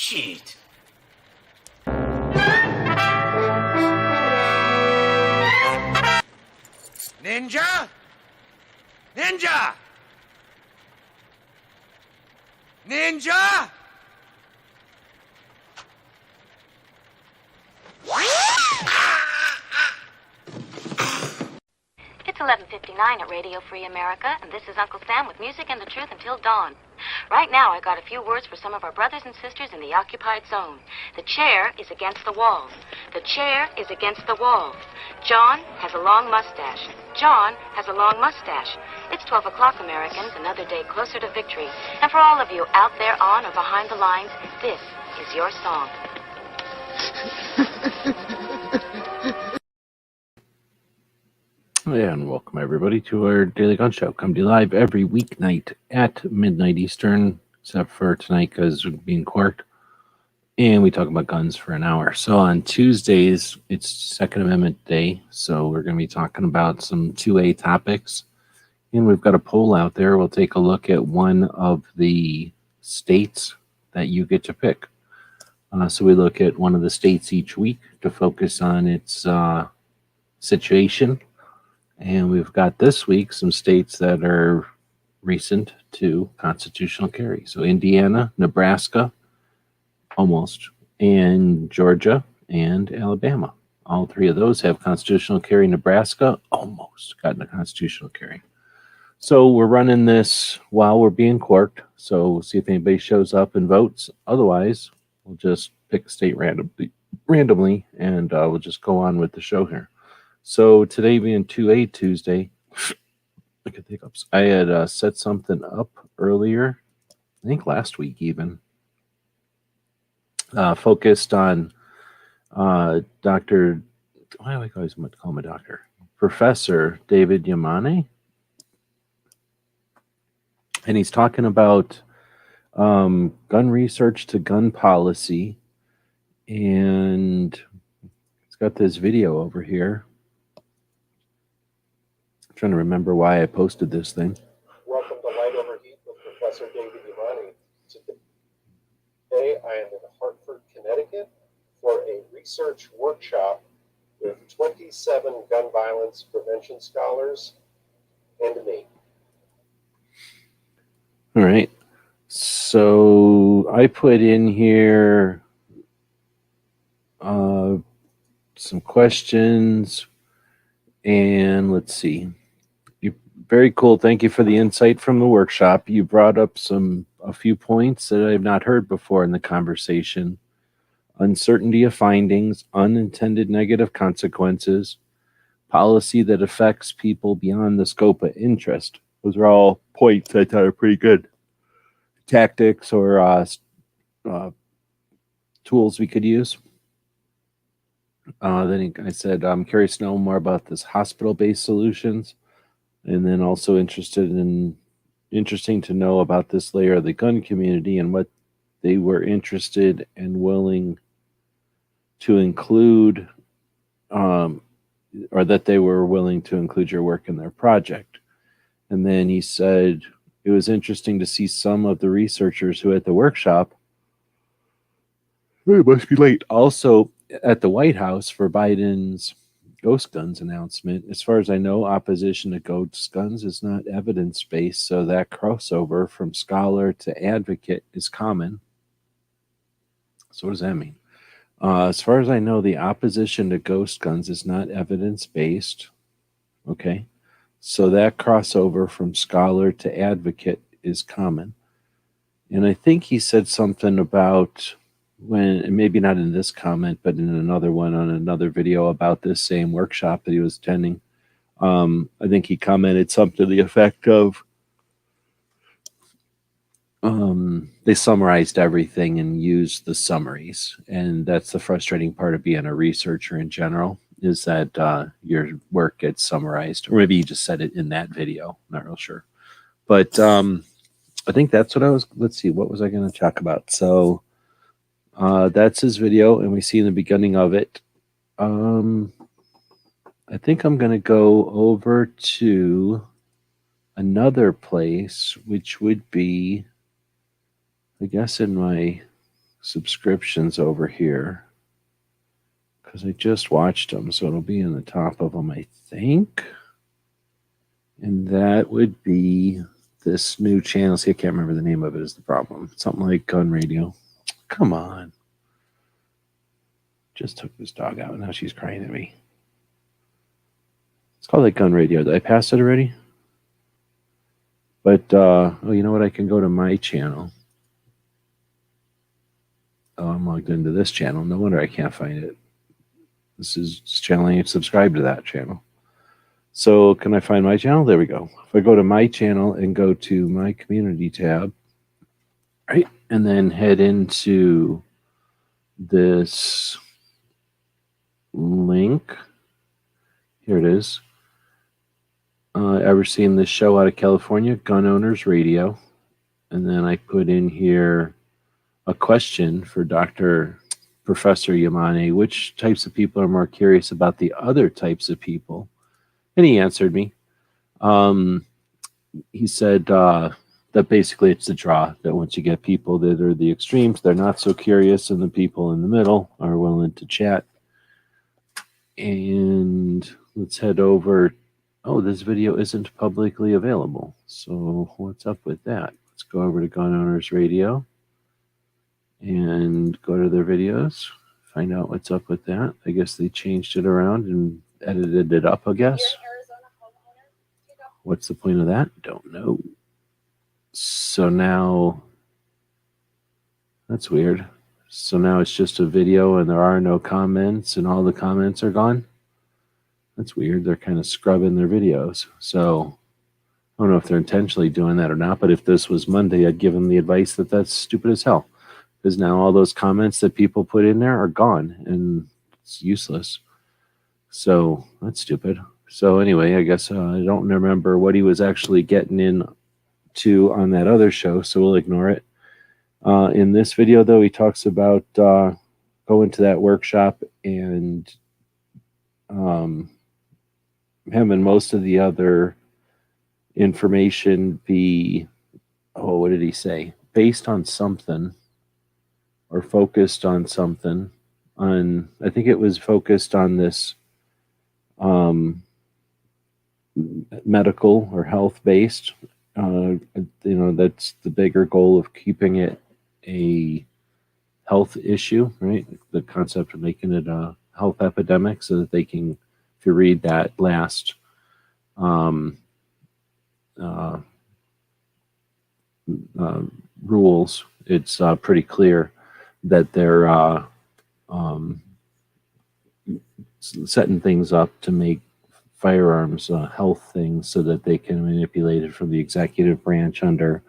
Shit. Ninja? Ninja! Ninja! It's 11:59 at Radio Free America, and this is Uncle Sam with music and the truth until dawn. Right now, I got a few words for some of our brothers and sisters in the occupied zone. The chair is against the walls. The chair is against the walls. John has a long mustache. John has a long mustache. It's 12 o'clock, Americans, another day closer to victory. And for all of you out there on or behind the lines, this is your song. And welcome everybody to our Daily Gun Show. Come to you live every weeknight at midnight Eastern, except for tonight because we're being court. And we talk about guns for an hour. So on Tuesdays, it's Second Amendment Day. So we're going to be talking about some 2A topics. And we've got a poll out there. We'll take a look at one of the states that you get to pick. So we look at one of the states each week to focus on its situation. And we've got this week some states that are recent to constitutional carry. So Indiana, Nebraska, almost, and Georgia and Alabama. All three of those have constitutional carry. Nebraska almost got a constitutional carry. So we're running this while we're being corked. So we'll see if anybody shows up and votes. Otherwise, we'll just pick a state randomly and we'll just go on with the show here. So today being 2A Tuesday, look at the hiccups. I had set something up earlier, I think last week even, focused on Dr. Why do I always call him a doctor? Professor David Yamane. And he's talking about gun research to gun policy. And it's got this video over here. I'm trying to remember why I posted this thing. Welcome to Light Over Heat with Professor David Yamane. Today I am in Hartford, Connecticut for a research workshop with 27 gun violence prevention scholars and me. All right. So I put in here some questions, and let's see. Very cool. Thank you for the insight from the workshop. You brought up a few points that I've not heard before in the conversation. Uncertainty of findings, unintended negative consequences, policy that affects people beyond the scope of interest. Those are all points I thought are pretty good. Tactics or tools we could use. Then I said, I'm curious to know more about this hospital-based solutions. And then also interesting to know about this layer of the gun community and what they were interested and willing to include, or that they were willing to include your work in their project. And then he said, it was interesting to see some of the researchers who at the workshop, it must be late, also at the White House for Biden's ghost guns announcement. As far as I know, opposition to ghost guns is not evidence-based, so that crossover from scholar to advocate is common. So what does that mean? As far as I know, the opposition to ghost guns is not evidence-based. Okay. So that crossover from scholar to advocate is common. And I think he said something about when, maybe not in this comment, but in another one on another video about this same workshop that he was attending. I think he commented something to the effect of, they summarized everything and used the summaries. And that's the frustrating part of being a researcher in general, is that your work gets summarized. Or maybe you just said it in that video. Not real sure. But I think that's what I was, let's see, what was I going to talk about? So that's his video, and we see in the beginning of it. I think I'm going to go over to another place, which would be, I guess, in my subscriptions over here because I just watched them, so it'll be in the top of them, I think. And that would be this new channel. See, I can't remember the name of it is the problem. Something like Gun Radio. Come on. Just took this dog out. Now she's crying at me. It's called like Gun Radio. Did I pass it already? But, oh, you know what? I can go to my channel. Oh, I'm logged into this channel. No wonder I can't find it. This is channel. I ain't subscribed to that channel. So can I find my channel? There we go. If I go to my channel and go to my community tab, right, and then head into this link. Here it is. Ever seen this show out of California, Gun Owners Radio? And then I put in here a question for Professor Yamane. Which types of people are more curious about the other types of people? And he answered me. He said that basically it's a draw, that once you get people that are the extremes, they're not so curious, and the people in the middle are willing to chat. And let's head over. Oh, this video isn't publicly available. So what's up with that? Let's go over to Gun Owners Radio and go to their videos, find out what's up with that. I guess they changed it around and edited it up, I guess. What's the point of that? Don't know. So now, that's weird. So now it's just a video and there are no comments and all the comments are gone. That's weird. They're kind of scrubbing their videos. So I don't know if they're intentionally doing that or not, but if this was Monday, I'd give them the advice that that's stupid as hell. Because now all those comments that people put in there are gone and it's useless. So that's stupid. So anyway, I guess I don't remember what he was actually getting into on that other show, so we'll ignore it. In this video, though, he talks about going to that workshop and having most of the other information be, oh, what did he say? Based on something or focused on something. I think it was focused on this medical or health based. That's the bigger goal of keeping it a health issue, right? The concept of making it a health epidemic so that they can, if you read that last rules, it's pretty clear that they're setting things up to make firearms health things so that they can manipulate it from the executive branch under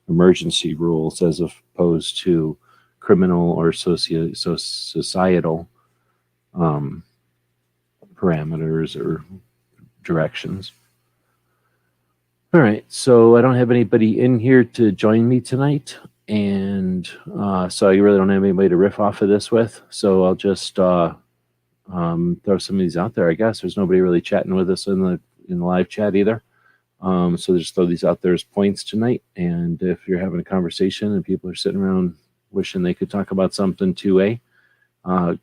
emergency rules as opposed to criminal or societal parameters or directions. All right, so I don't have anybody in here to join me tonight, and so I really don't have anybody to riff off of this with, so I'll just throw some of these out there. I guess there's nobody really chatting with us in the live chat either, so just throw these out there as points tonight. And if you're having a conversation and people are sitting around wishing they could talk about something 2A,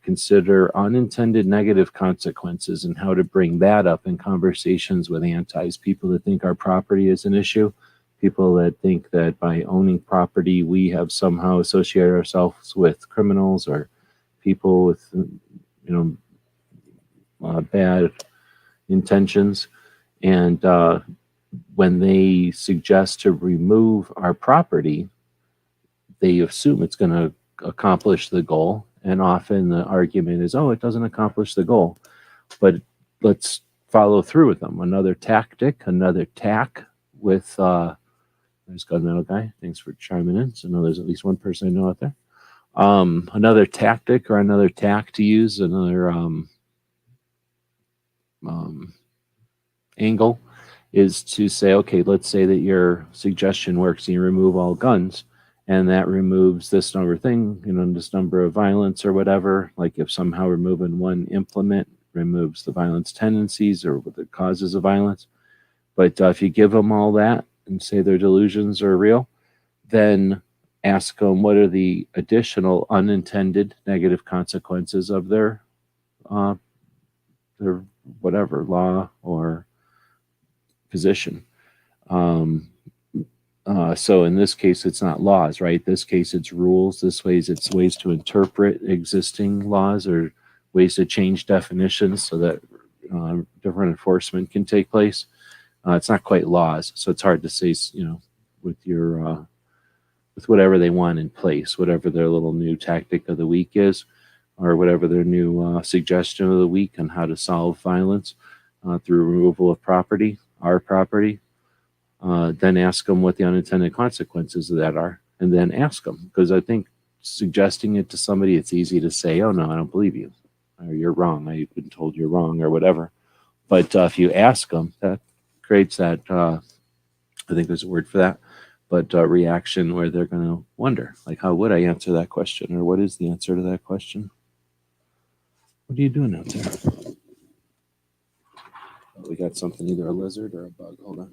consider unintended negative consequences and how to bring that up in conversations with antis, people that think our property is an issue, people that think that by owning property we have somehow associated ourselves with criminals or people with bad intentions. And when they suggest to remove our property, they assume it's going to accomplish the goal. And often the argument is, oh, it doesn't accomplish the goal. But let's follow through with them. Another tactic, another tack with, there's Gunmetal Guy. Thanks for chiming in. So I know there's at least one person I know out there. Another tactic or another tack to use, another angle is to say, okay, let's say that your suggestion works and you remove all guns, and that removes this number of thing, this number of violence or whatever. Like if somehow removing one implement removes the violence tendencies or the causes of violence. But if you give them all that and say their delusions are real, then ask them what are the additional unintended negative consequences of their whatever law or position. So in this case, it's not laws, right? This case, it's rules. This way, it's ways to interpret existing laws or ways to change definitions so that different enforcement can take place. It's not quite laws, so it's hard to say, with your with whatever they want in place, whatever their little new tactic of the week is, or whatever their new suggestion of the week on how to solve violence through removal of property, our property. Then ask them what the unintended consequences of that are, and then ask them, because I think suggesting it to somebody, it's easy to say, oh no, I don't believe you, or you're wrong, I've been told you're wrong, or whatever. But if you ask them, that creates that, I think there's a word for that, but reaction where they're going to wonder, like, how would I answer that question, or what is the answer to that question? What are you doing out there? Oh, we got something, either a lizard or a bug. Hold on.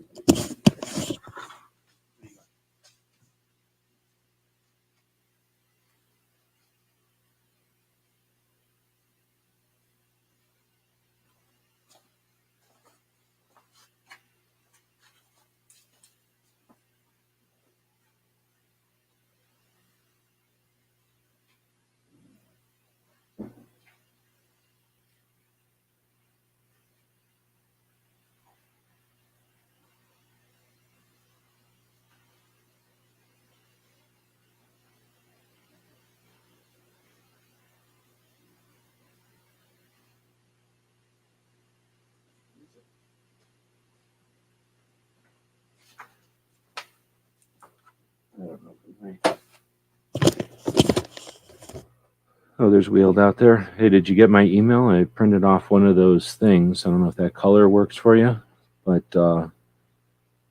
I don't know. Oh, there's Wheeled out there. Hey, did you get my email? I printed off one of those things. I don't know if that color works for you, but I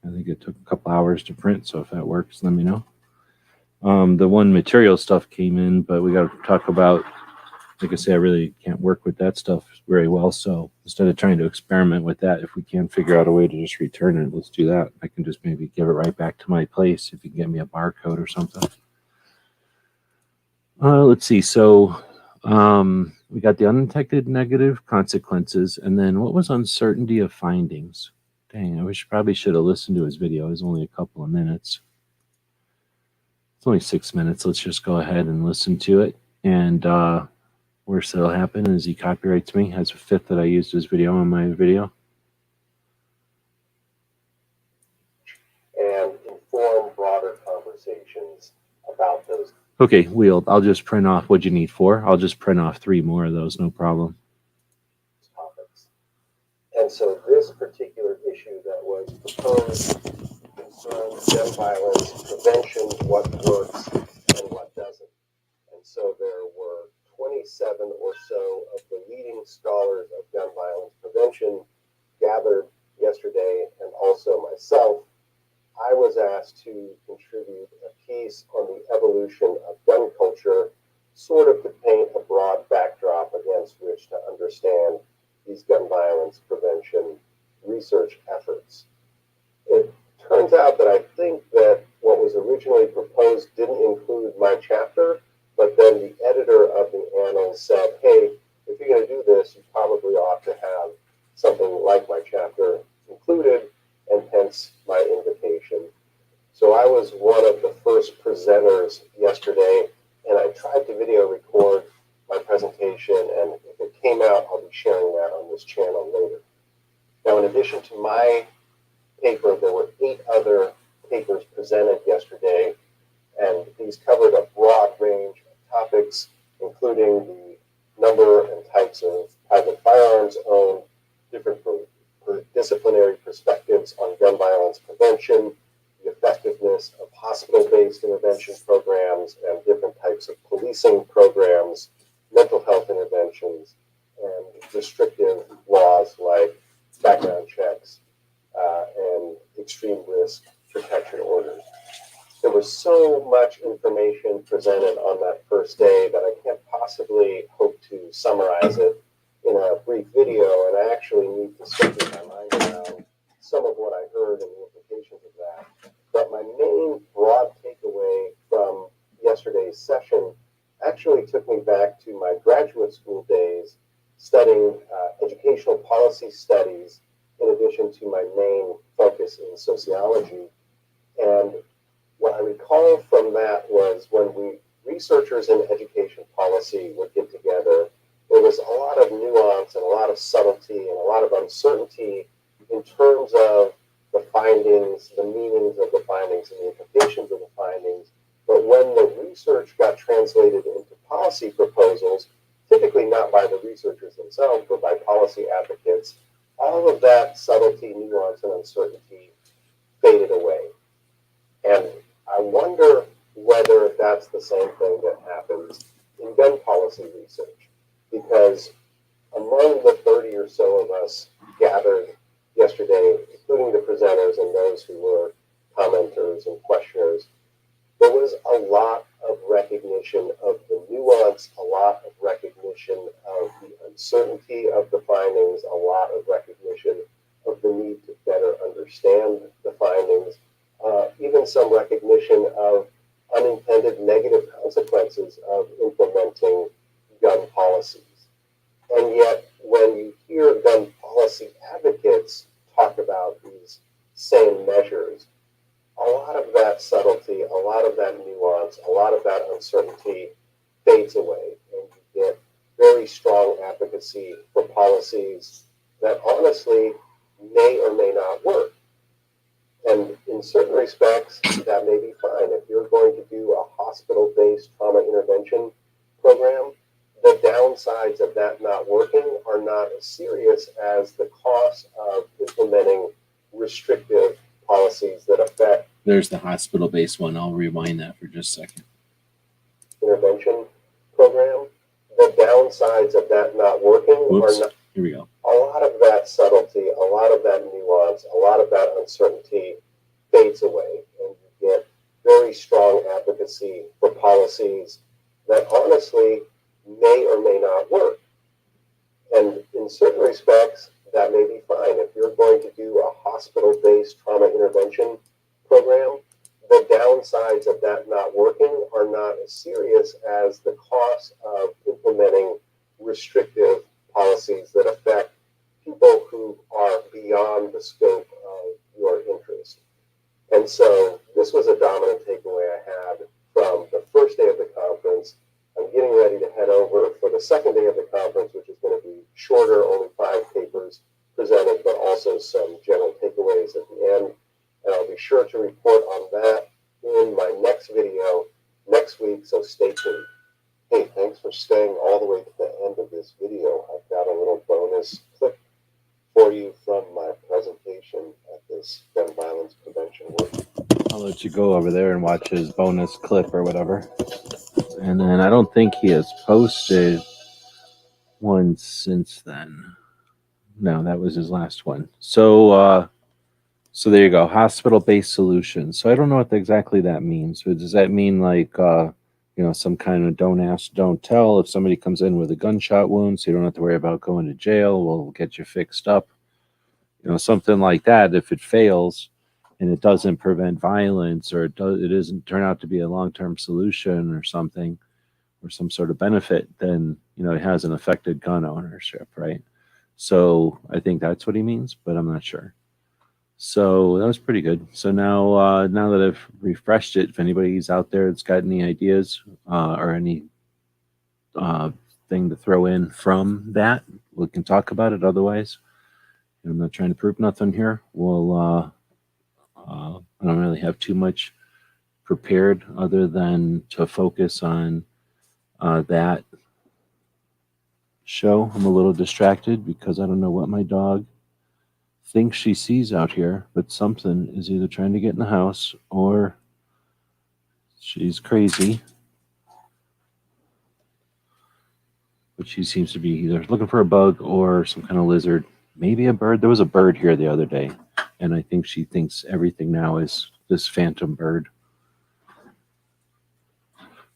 think it took a couple hours to print. So if that works, let me know. The one material stuff came in, but we got to talk about, like I say, I really can't work with that stuff very well. So instead of trying to experiment with that, if we can figure out a way to just return it, let's do that. I can just maybe give it right back to my place if you can get me a barcode or something. Let's see. So we got the unintended negative consequences, and then what was uncertainty of findings? Dang, I probably should have listened to his video. It was only a couple of minutes. It's only 6 minutes. Let's just go ahead and listen to it. And worst that'll happen is he copyrights me. That's a fifth that I used his video on my video. And inform broader conversations about those. Okay, Wheeled. I'll just print off. What'd you need 4? I'll just print off 3 more of those. No problem. Topics. And so this particular issue that was proposed concerns gun violence prevention, what works and what doesn't. And so there were 27 or so of the leading scholars of gun violence prevention gathered yesterday, and also myself. I was asked to contribute a piece on the evolution of gun culture, sort of to paint a broad backdrop against which to understand these gun violence prevention research efforts. It turns out that I think that what was originally proposed didn't include my chapter, but then the editor of the Annals said, hey, if you're going to do this, you probably ought to have something like my chapter included, and hence my invitation. So I was one of the first presenters yesterday, and I tried to video record my presentation, and if it came out, I'll be sharing that on this channel later. Now, in addition to my paper, there were 8 other papers presented yesterday, and these covered a broad range of topics, including the number and types of private firearms owned, different disciplinary perspectives on gun violence prevention, the effectiveness of hospital-based intervention programs, and different types of policing programs, mental health interventions, and restrictive laws like background checks and extreme risk protection orders. There was so much information presented on that first day that I can't possibly hope to summarize it in a brief video, and I actually need to circle my mind around some of what I heard and the implications of that. But my main broad takeaway from today's session actually took me back to my graduate school days studying educational policy studies in addition to my main focus in sociology. And what I recall from that was when researchers in education policy would get together, there was a lot of nuance and a lot of subtlety and a lot of uncertainty in terms of the findings, the meanings of the findings, and the implications of the findings. But when the research got translated into policy proposals, typically not by the researchers themselves, but by policy advocates, all of that subtlety, nuance, and uncertainty faded away. And I wonder whether that's the same thing that happens in gun policy research, because among the 30 or so of us gathered yesterday, including the presenters and those who were commenters and questioners, there was a lot of recognition of the nuance, a lot of recognition of the uncertainty of the findings, a lot of recognition of the need to better understand the findings, even some recognition of unintended negative consequences of implementing gun policies. And yet, when you hear gun policy advocates talk about these same measures, a lot of that subtlety, a lot of that nuance, a lot of that uncertainty fades away, and you get very strong advocacy for policies that honestly may or may not work. And in certain respects, that may be fine. If you're going to do a hospital-based trauma intervention program, the downsides of that not working are not as serious as the cost of implementing restrictive policies that affect. There's the hospital-based one. I'll rewind that for just a second. Intervention program, the downsides of that not working are not. Here we go. A lot of that subtlety, a lot of that nuance, a lot of that uncertainty fades away, and you get very strong advocacy for policies that honestly may or may not work. And in certain respects, that may be fine. If you're going to do a hospital-based trauma intervention program, the downsides of that not working are not as serious as the cost of implementing restrictive policies that affect people who are beyond the scope of your interest. And so this was a dominant takeaway I had from the first day of the conference. I'm getting ready to head over for the second day of the conference, which is going to be shorter, only 5 papers presented, but also some general takeaways at the end. And I'll be sure to report on that in my next video next week, so stay tuned. Hey, thanks for staying all the way to the end of this video. I've got a little bonus clip for you from my presentation at this gun violence prevention workshop. I'll let you go over there and watch his bonus clip or whatever. And then I don't think he has posted one since then. No, that was his last one. So there you go, hospital-based solutions. So I don't know what exactly that means. So does that mean like, some kind of don't ask, don't tell? If somebody comes in with a gunshot wound, so you don't have to worry about going to jail, we'll get you fixed up. Something like that. If it fails and it doesn't prevent violence, or it doesn't turn out to be a long-term solution or something, or some sort of benefit, then, it hasn't affected gun ownership, right? So I think that's what he means, but I'm not sure. So that was pretty good. So now that I've refreshed it, if anybody's out there that's got any ideas or any thing to throw in from that, we can talk about it. Otherwise, I'm not trying to prove nothing here. We'll I don't really have too much prepared other than to focus on that show. I'm a little distracted because I don't know what my dog thinks she sees out here, but something is either trying to get in the house or she's crazy. But she seems to be either looking for a bug or some kind of lizard, maybe a bird. There was a bird here the other day, and I think she thinks everything now is this phantom bird.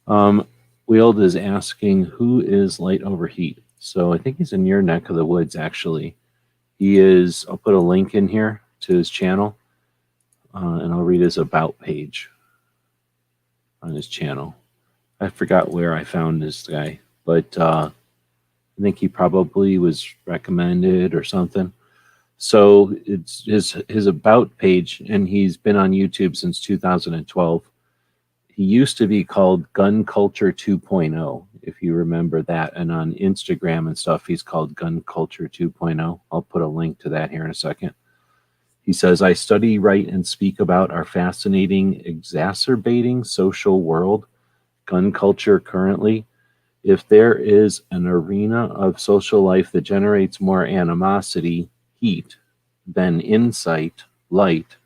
Wield is asking, who is Light Overheat? So I think he's in your neck of the woods, actually. He is, I'll put a link in here to his channel, and I'll read his about page on his channel. I forgot where I found this guy, but I think he probably was recommended or something. So it's his about page, and he's been on YouTube since 2012. He used to be called Gun Culture 2.0, if you remember that. And on Instagram and stuff, he's called Gun Culture 2.0. I'll put a link to that here in a second. He says, I study, write, and speak about our fascinating, exacerbating social world, gun culture currently. If there is an arena of social life that generates more animosity, heat, than insight, light,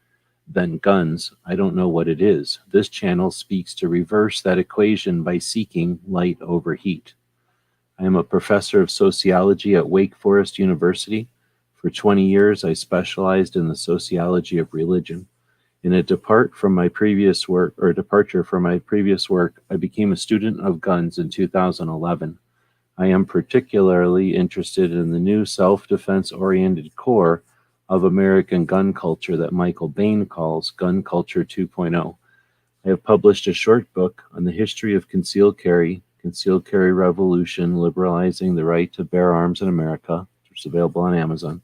than guns, I don't know what it is. This channel speaks to reverse that equation by seeking light over heat. I am a professor of sociology at Wake Forest University. For 20 years, I specialized in the sociology of religion. In a departure from my previous work, I became a student of guns in 2011. I am particularly interested in the new self-defense oriented core of American gun culture that Michael Bain calls Gun Culture 2.0. I have published a short book on the history of concealed carry revolution, liberalizing the right to bear arms in America, which is available on Amazon.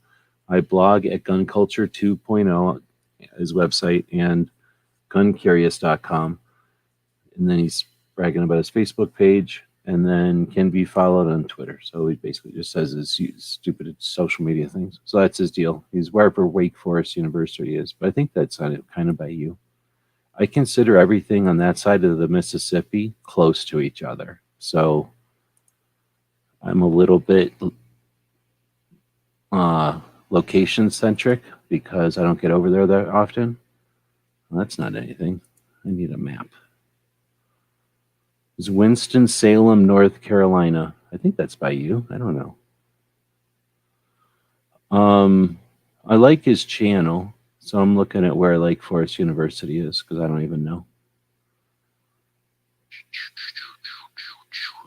I blog at Gun Culture 2.0, his website, and guncurious.com. And then he's bragging about his Facebook page, and then can be followed on Twitter. So he basically just says his stupid social media things. So that's his deal. He's wherever Wake Forest University is. But I think that's kind of by you. I consider everything on that side of the Mississippi close to each other. So I'm a little bit location centric because I don't get over there that often. Well, that's not anything. I need a map. It's Winston-Salem, North Carolina. I think that's by you. I don't know. I like his channel, so I'm looking at where Lake Forest University is because I don't even know.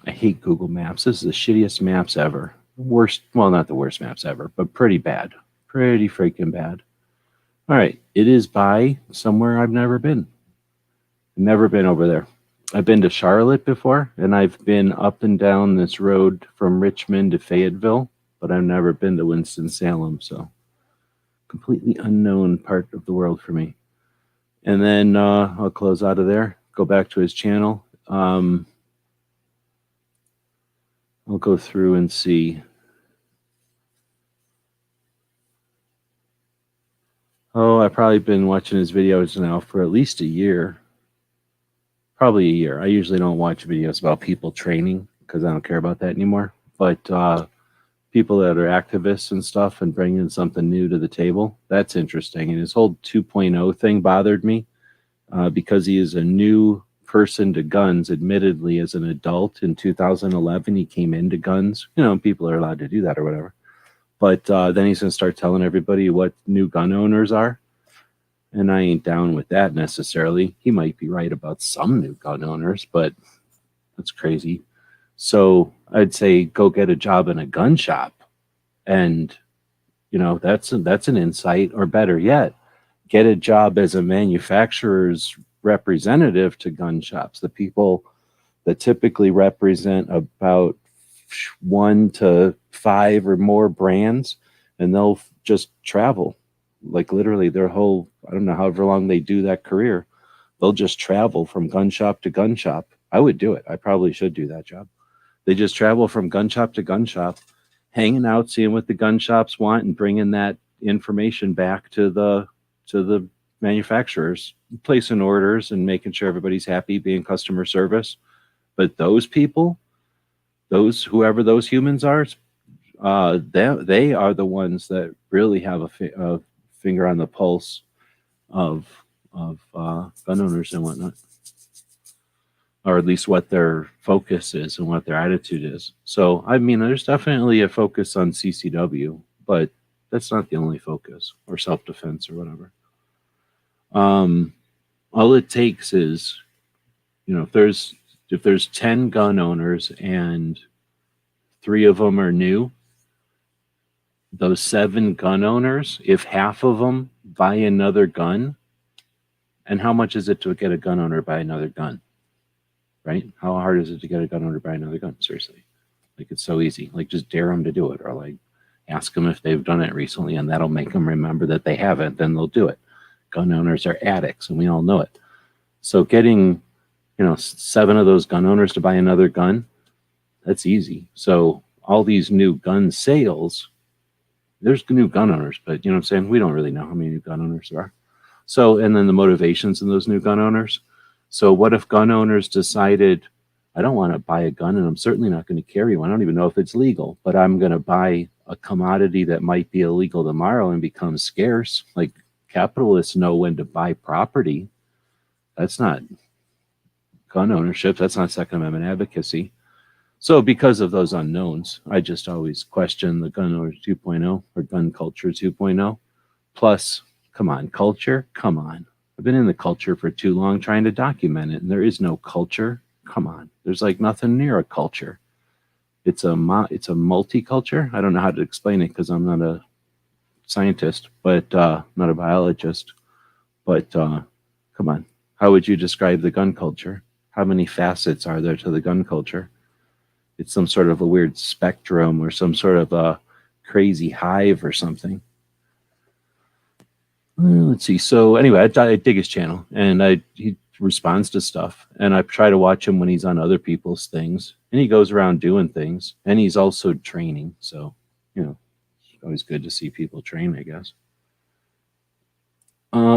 I hate Google Maps. This is the shittiest maps ever. Worst, well, not the worst maps ever, but pretty bad. Pretty freaking bad. All right, it is by somewhere I've never been. Never been over there. I've been to Charlotte before, and I've been up and down this road from Richmond to Fayetteville, but I've never been to Winston-Salem, so completely unknown part of the world for me. And then I'll close out of there, go back to his channel. I'll go through and see. Oh, I've probably been watching his videos now for at least a year. Probably a year. I usually don't watch videos about people training because I don't care about that anymore. But people that are activists and stuff and bringing something new to the table, that's interesting. And his whole 2.0 thing bothered me because he is a new person to guns. Admittedly, as an adult in 2011, he came into guns. You know, people are allowed to do that or whatever. But then he's going to start telling everybody what new gun owners are. And I ain't down with that necessarily. He might be right about some new gun owners, but that's crazy. So I'd say go get a job in a gun shop. And, you know, that's an insight. Or better yet, get a job as a manufacturer's representative to gun shops. The people that typically represent about 1 to 5 or more brands, and they'll just travel. Like literally their whole, I don't know, however long they do that career, they'll just travel from gun shop to gun shop. I would do it. I probably should do that job. They just travel from gun shop to gun shop, hanging out, seeing what the gun shops want, and bringing that information back to the manufacturers, placing orders and making sure everybody's happy, being customer service. But those people, whoever those humans are, they are the ones that really have a finger on the pulse of gun owners and whatnot, or at least what their focus is and what their attitude is. So, I mean, there's definitely a focus on CCW, but that's not the only focus, or self-defense or whatever. All it takes is, you know, if there's 10 gun owners and 3 of them are new, those 7 gun owners, if half of them buy another gun, and how much is it to get a gun owner buy another gun? right? How hard is it to get a gun owner to buy another gun? Seriously. Like, it's so easy. Like, just dare them to do it, or like ask them if they've done it recently, and that'll make them remember that they haven't. Then they'll do it. Gun owners are addicts, and we all know it. So getting, 7 of those gun owners to buy another gun, that's easy. So all these new gun sales, there's new gun owners, but you know what I'm saying? We don't really know how many new gun owners there are. So, and then the motivations in those new gun owners. So what if gun owners decided, I don't want to buy a gun, and I'm certainly not going to carry one. I don't even know if it's legal, but I'm going to buy a commodity that might be illegal tomorrow and become scarce. Like, capitalists know when to buy property. That's not gun ownership. That's not Second Amendment advocacy. So because of those unknowns, I just always question the gun owner 2.0 or gun culture 2.0. Plus, come on, culture? Come on. I've been in the culture for too long trying to document it, and there is no culture. Come on. There's like nothing near a culture. It's a multiculture. I don't know how to explain it because I'm not a scientist, but not a biologist. But come on. How would you describe the gun culture? How many facets are there to the gun culture? It's some sort of a weird spectrum or some sort of a crazy hive or something. Let's see. So anyway, I dig his channel, and he responds to stuff, and I try to watch him when he's on other people's things, and he goes around doing things, and he's also training. So, it's always good to see people train, I guess.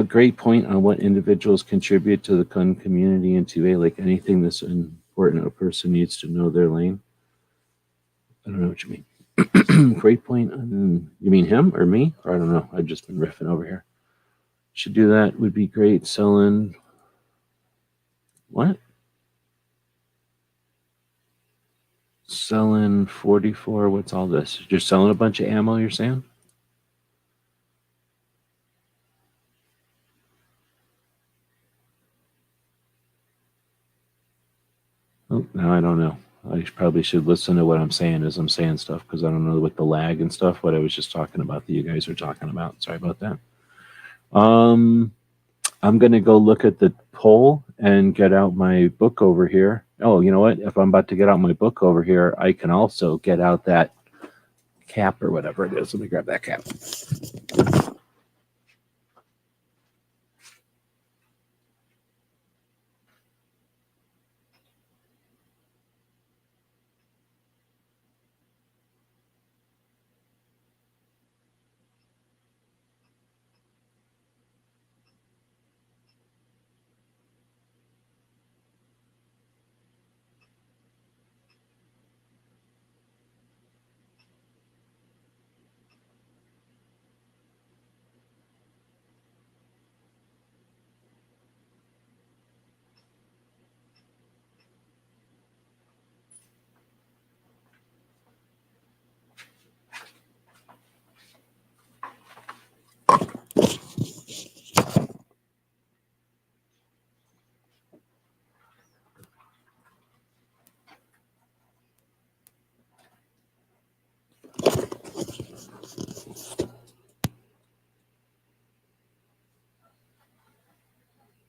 Great point on what individuals contribute to the gun community and to like anything that's important, a person needs to know their lane. I don't know what you mean. Great point. You mean him or me? Or I don't know. I've just been riffing over here. Should do that. Would be great. Selling. What? Selling 44. What's all this? You're selling a bunch of ammo, you're saying? Oh, now I don't know. I probably should listen to what I'm saying as I'm saying stuff, because I don't know what the lag and stuff, what I was just talking about that you guys are talking about. Sorry about that. I'm going to go look at the poll and get out my book over here. Oh, you know what? If I'm about to get out my book over here, I can also get out that cap or whatever it is. Let me grab that cap.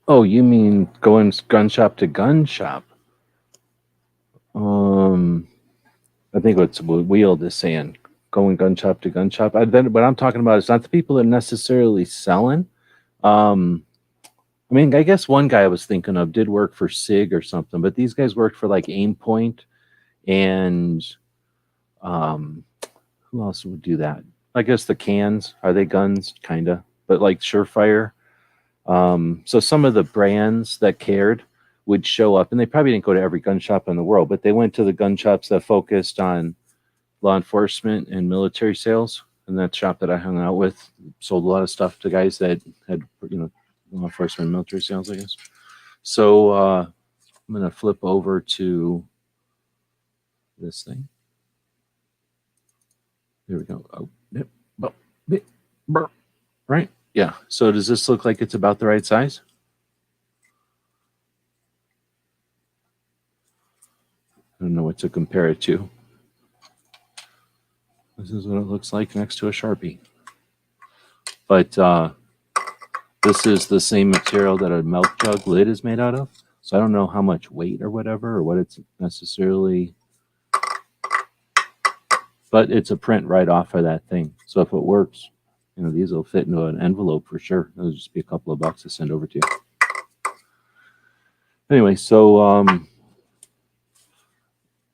Oh, you mean going gun shop to gun shop? I think what's Wield is saying, going gun shop to gun shop. Then what I'm talking about is not the people that are necessarily selling. I mean, I guess one guy I was thinking of did work for SIG or something, but these guys worked for like Aim Point, and who else would do that? I guess the cans, are they guns? Kind of, but like Surefire. So some of the brands that cared would show up, and they probably didn't go to every gun shop in the world, but they went to the gun shops that focused on law enforcement and military sales. And that shop that I hung out with sold a lot of stuff to guys that had, law enforcement and military sales, I guess. So I'm going to flip over to this thing. There we go. Oh, right? Yeah. So does this look like it's about the right size? I don't know what to compare it to. This is what it looks like next to a Sharpie. But this is the same material that a milk jug lid is made out of. So I don't know how much weight or whatever, or what it's necessarily, but it's a print right off of that thing. So if it works, these will fit into an envelope for sure. It'll just be a couple of bucks to send over to you. Anyway, so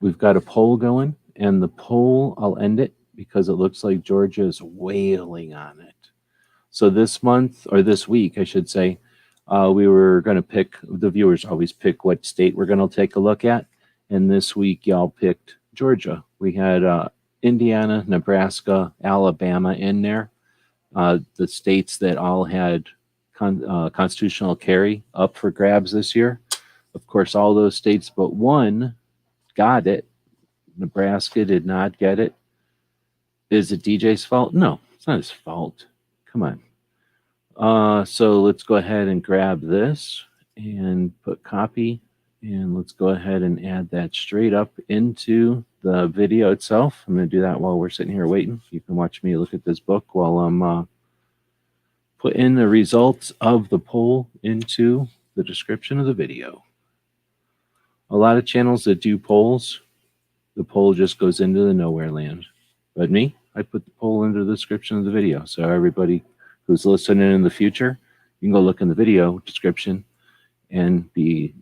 we've got a poll going, and the poll, I'll end it because it looks like Georgia is wailing on it. So this month, or this week, I should say, we were going to pick, the viewers always pick what state we're going to take a look at. And this week, y'all picked Georgia. We had Indiana, Nebraska, Alabama in there. The states that all had constitutional carry up for grabs this year. Of course, all those states but one got it. Nebraska did not get it. Is it DJ's fault? No, it's not his fault. Come on. So let's go ahead and grab this and put copy. And let's go ahead and add that straight up into the video itself. I'm going to do that while we're sitting here waiting. You can watch me look at this book while I'm putting the results of the poll into the description of the video. A lot of channels that do polls, the poll just goes into the nowhere land. But me, I put the poll into the description of the video. So everybody who's listening in the future, you can go look in the video description and be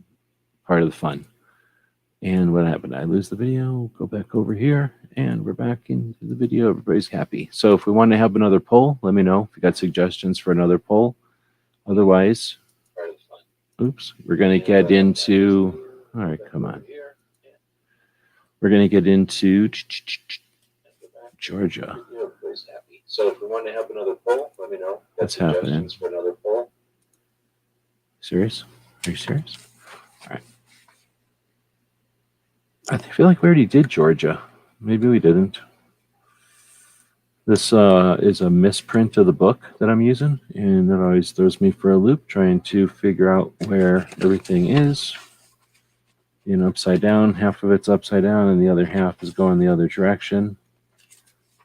part of the fun. And what happened? I lose the video, go back over here, and we're back into the video. Everybody's happy. So if we want to have another poll, let me know if you got suggestions for another poll. Otherwise, oops, we're going to get into, all right, come on. We're going to get into Georgia. So if we want to have another poll, let me know. What's happening? For another poll. Serious? Are you serious? All right. I feel like we already did Georgia. Maybe we didn't. This is a misprint of the book that I'm using, and that always throws me for a loop trying to figure out where everything is. Upside down, half of it's upside down, and the other half is going the other direction.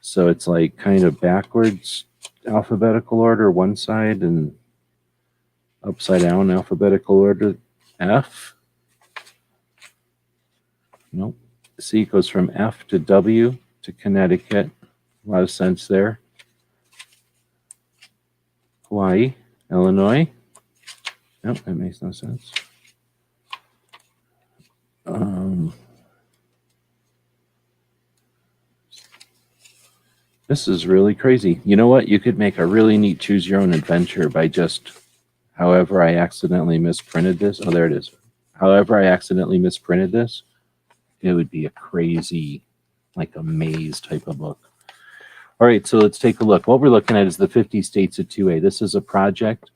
So it's like kind of backwards alphabetical order one side and upside down alphabetical order F. Nope. C goes from F to W to Connecticut. A lot of sense there. Hawaii, Illinois. Nope, that makes no sense. This is really crazy. You know what? You could make a really neat choose your own adventure by just, however I accidentally misprinted this. Oh, there it is. However I accidentally misprinted this, it would be a crazy, like a maze type of book. All right, so let's take a look. What we're looking at is the 50 states of 2A. This is a project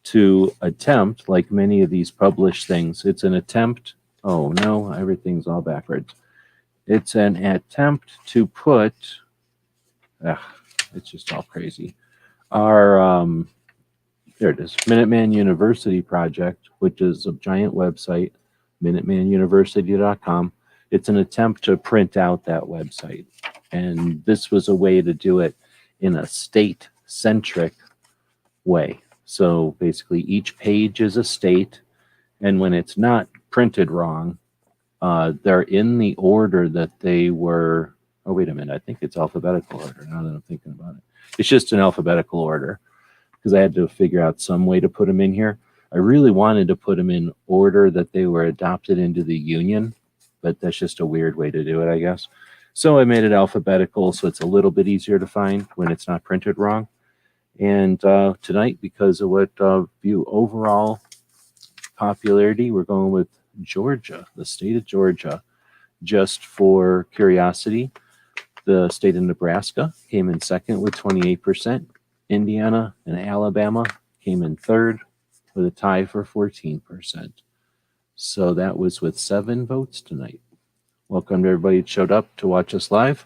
to attempt, like many of these published things, it's an attempt. Oh, no, everything's all backwards. It's an attempt to put, it's just all crazy. Our, there it is, Minuteman University project, which is a giant website, minutemanuniversity.com. It's an attempt to print out that website. And this was a way to do it in a state-centric way. So basically each page is a state, and when it's not printed wrong, they're in the order that they were. Oh, wait a minute. I think it's alphabetical order now that I'm thinking about it. It's just an alphabetical order because I had to figure out some way to put them in here. I really wanted to put them in order that they were adopted into the union, but that's just a weird way to do it, I guess. So I made it alphabetical so it's a little bit easier to find when it's not printed wrong. And tonight, because of what view overall popularity, we're going with Georgia, the state of Georgia. Just for curiosity, the state of Nebraska came in second with 28%. Indiana and Alabama came in third with a tie for 14%. So that was with 7 votes tonight. Welcome to everybody that showed up to watch us live.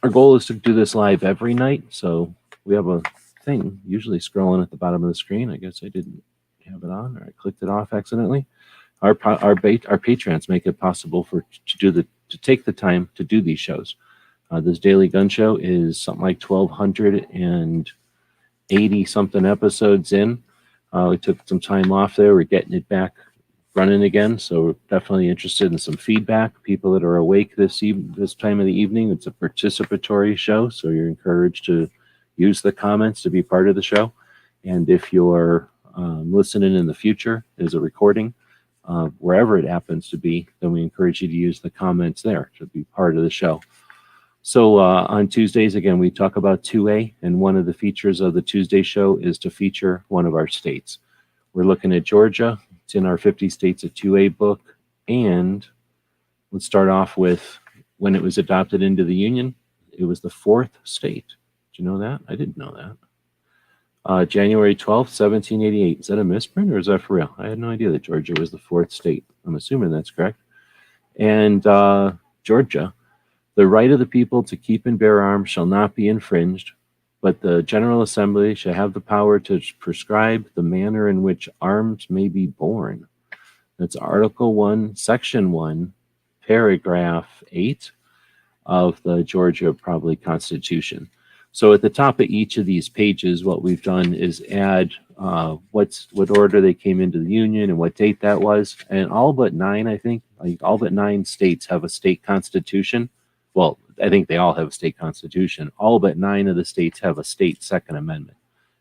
Our goal is to do this live every night. So we have a thing usually scrolling at the bottom of the screen. I guess I didn't have it on, or I clicked it off accidentally. Our patrons make it possible to take the time to do these shows. This daily gun show is something like 1,280 something episodes in. We took some time off there. We're getting it back running again, so we're definitely interested in some feedback. People that are awake this time of the evening, it's a participatory show, so you're encouraged to use the comments to be part of the show. And if you're listening in the future as a recording, wherever it happens to be, then we encourage you to use the comments there to be part of the show. So on Tuesdays, again, we talk about 2A, and one of the features of the Tuesday show is to feature one of our states. We're looking at Georgia. It's in our 50 States of 2A book. And let's start off with when it was adopted into the Union. It was the 4th state. Did you know that? I didn't know that. January 12th, 1788. Is that a misprint or is that for real? I had no idea that Georgia was the 4th state. I'm assuming that's correct. And Georgia, the right of the people to keep and bear arms shall not be infringed, but the General Assembly shall have the power to prescribe the manner in which arms may be borne. That's Article 1, Section 1, Paragraph 8 of the Georgia probably Constitution. So at the top of each of these pages, what we've done is add what order they came into the Union and what date that was. And all but 9, I think, all but 9 states have a state constitution. Well, I think they all have a state constitution. All but 9 of the states have a state Second Amendment.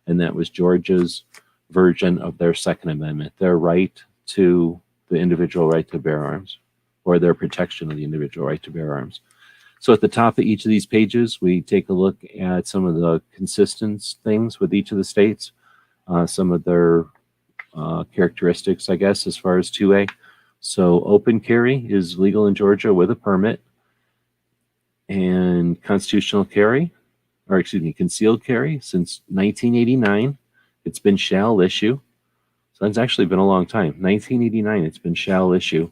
And that was Georgia's version of their Second Amendment, their right to the individual right to bear arms, or their protection of the individual right to bear arms. So at the top of each of these pages, we take a look at some of the consistent things with each of the states, some of their characteristics, I guess, as far as 2A. So open carry is legal in Georgia with a permit. And concealed carry since 1989, it's been shall issue. So that's actually been a long time. 1989, it's been shall issue.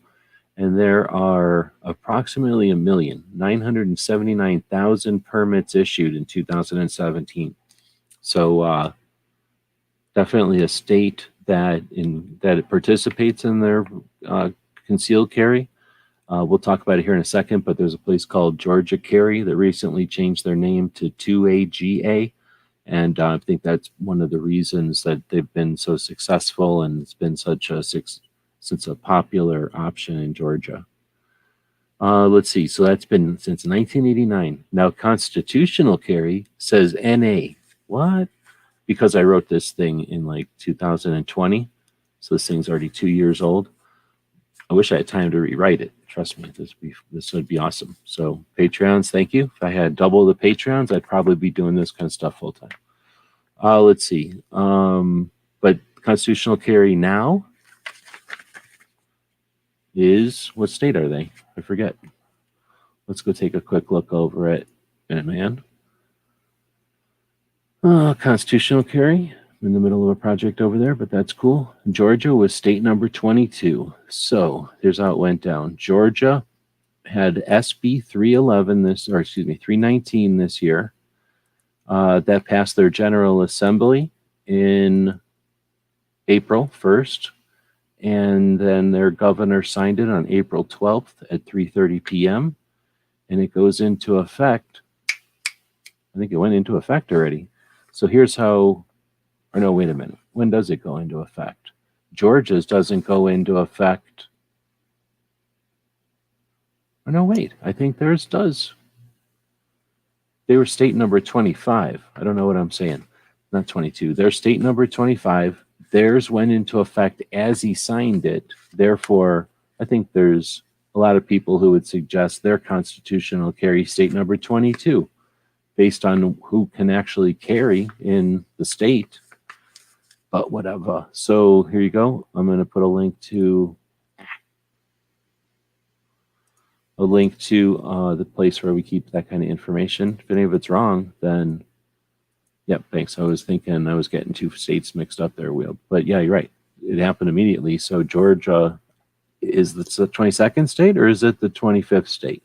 And there are approximately 1,979,000 permits issued in 2017. So definitely a state that it participates in their concealed carry. We'll talk about it here in a second, but there's a place called Georgia Carry that recently changed their name to 2AGA. And I think that's one of the reasons that they've been so successful and it's been such a popular option in Georgia. Let's see. So that's been since 1989. Now, constitutional carry says NA. What? Because I wrote this thing in like 2020. So this thing's already 2 years old. I wish I had time to rewrite it. Trust me, this would be awesome. So Patreons, thank you. If I had double the Patreons, I'd probably be doing this kind of stuff full time. Let's see. But constitutional carry now is, what state are they? I forget. Let's go take a quick look over at Minuteman. Constitutional carry. I'm in the middle of a project over there, but that's cool. Georgia was state number 22. So here's how it went down. Georgia had SB 319 this year. That passed their General Assembly in April 1st. And then their governor signed it on April 12th at 3:30 p.m. And it goes into effect. I think it went into effect already. So here's how, or no, wait a minute. When does it go into effect? Georgia's doesn't go into effect. Oh, no, wait. I think theirs does. They were state number 25. I don't know what I'm saying. Not 22. They're state number 25. Theirs went into effect as he signed it. Therefore, I think there's a lot of people who would suggest their constitutional carry state number 22 based on who can actually carry in the state. But whatever. So here you go. I'm going to put a link to the place where we keep that kind of information. If any of it's wrong, then yep, thanks. I was thinking I was getting 2 states mixed up there, Will. But yeah, you're right. It happened immediately. So Georgia, is the 22nd state or is it the 25th state?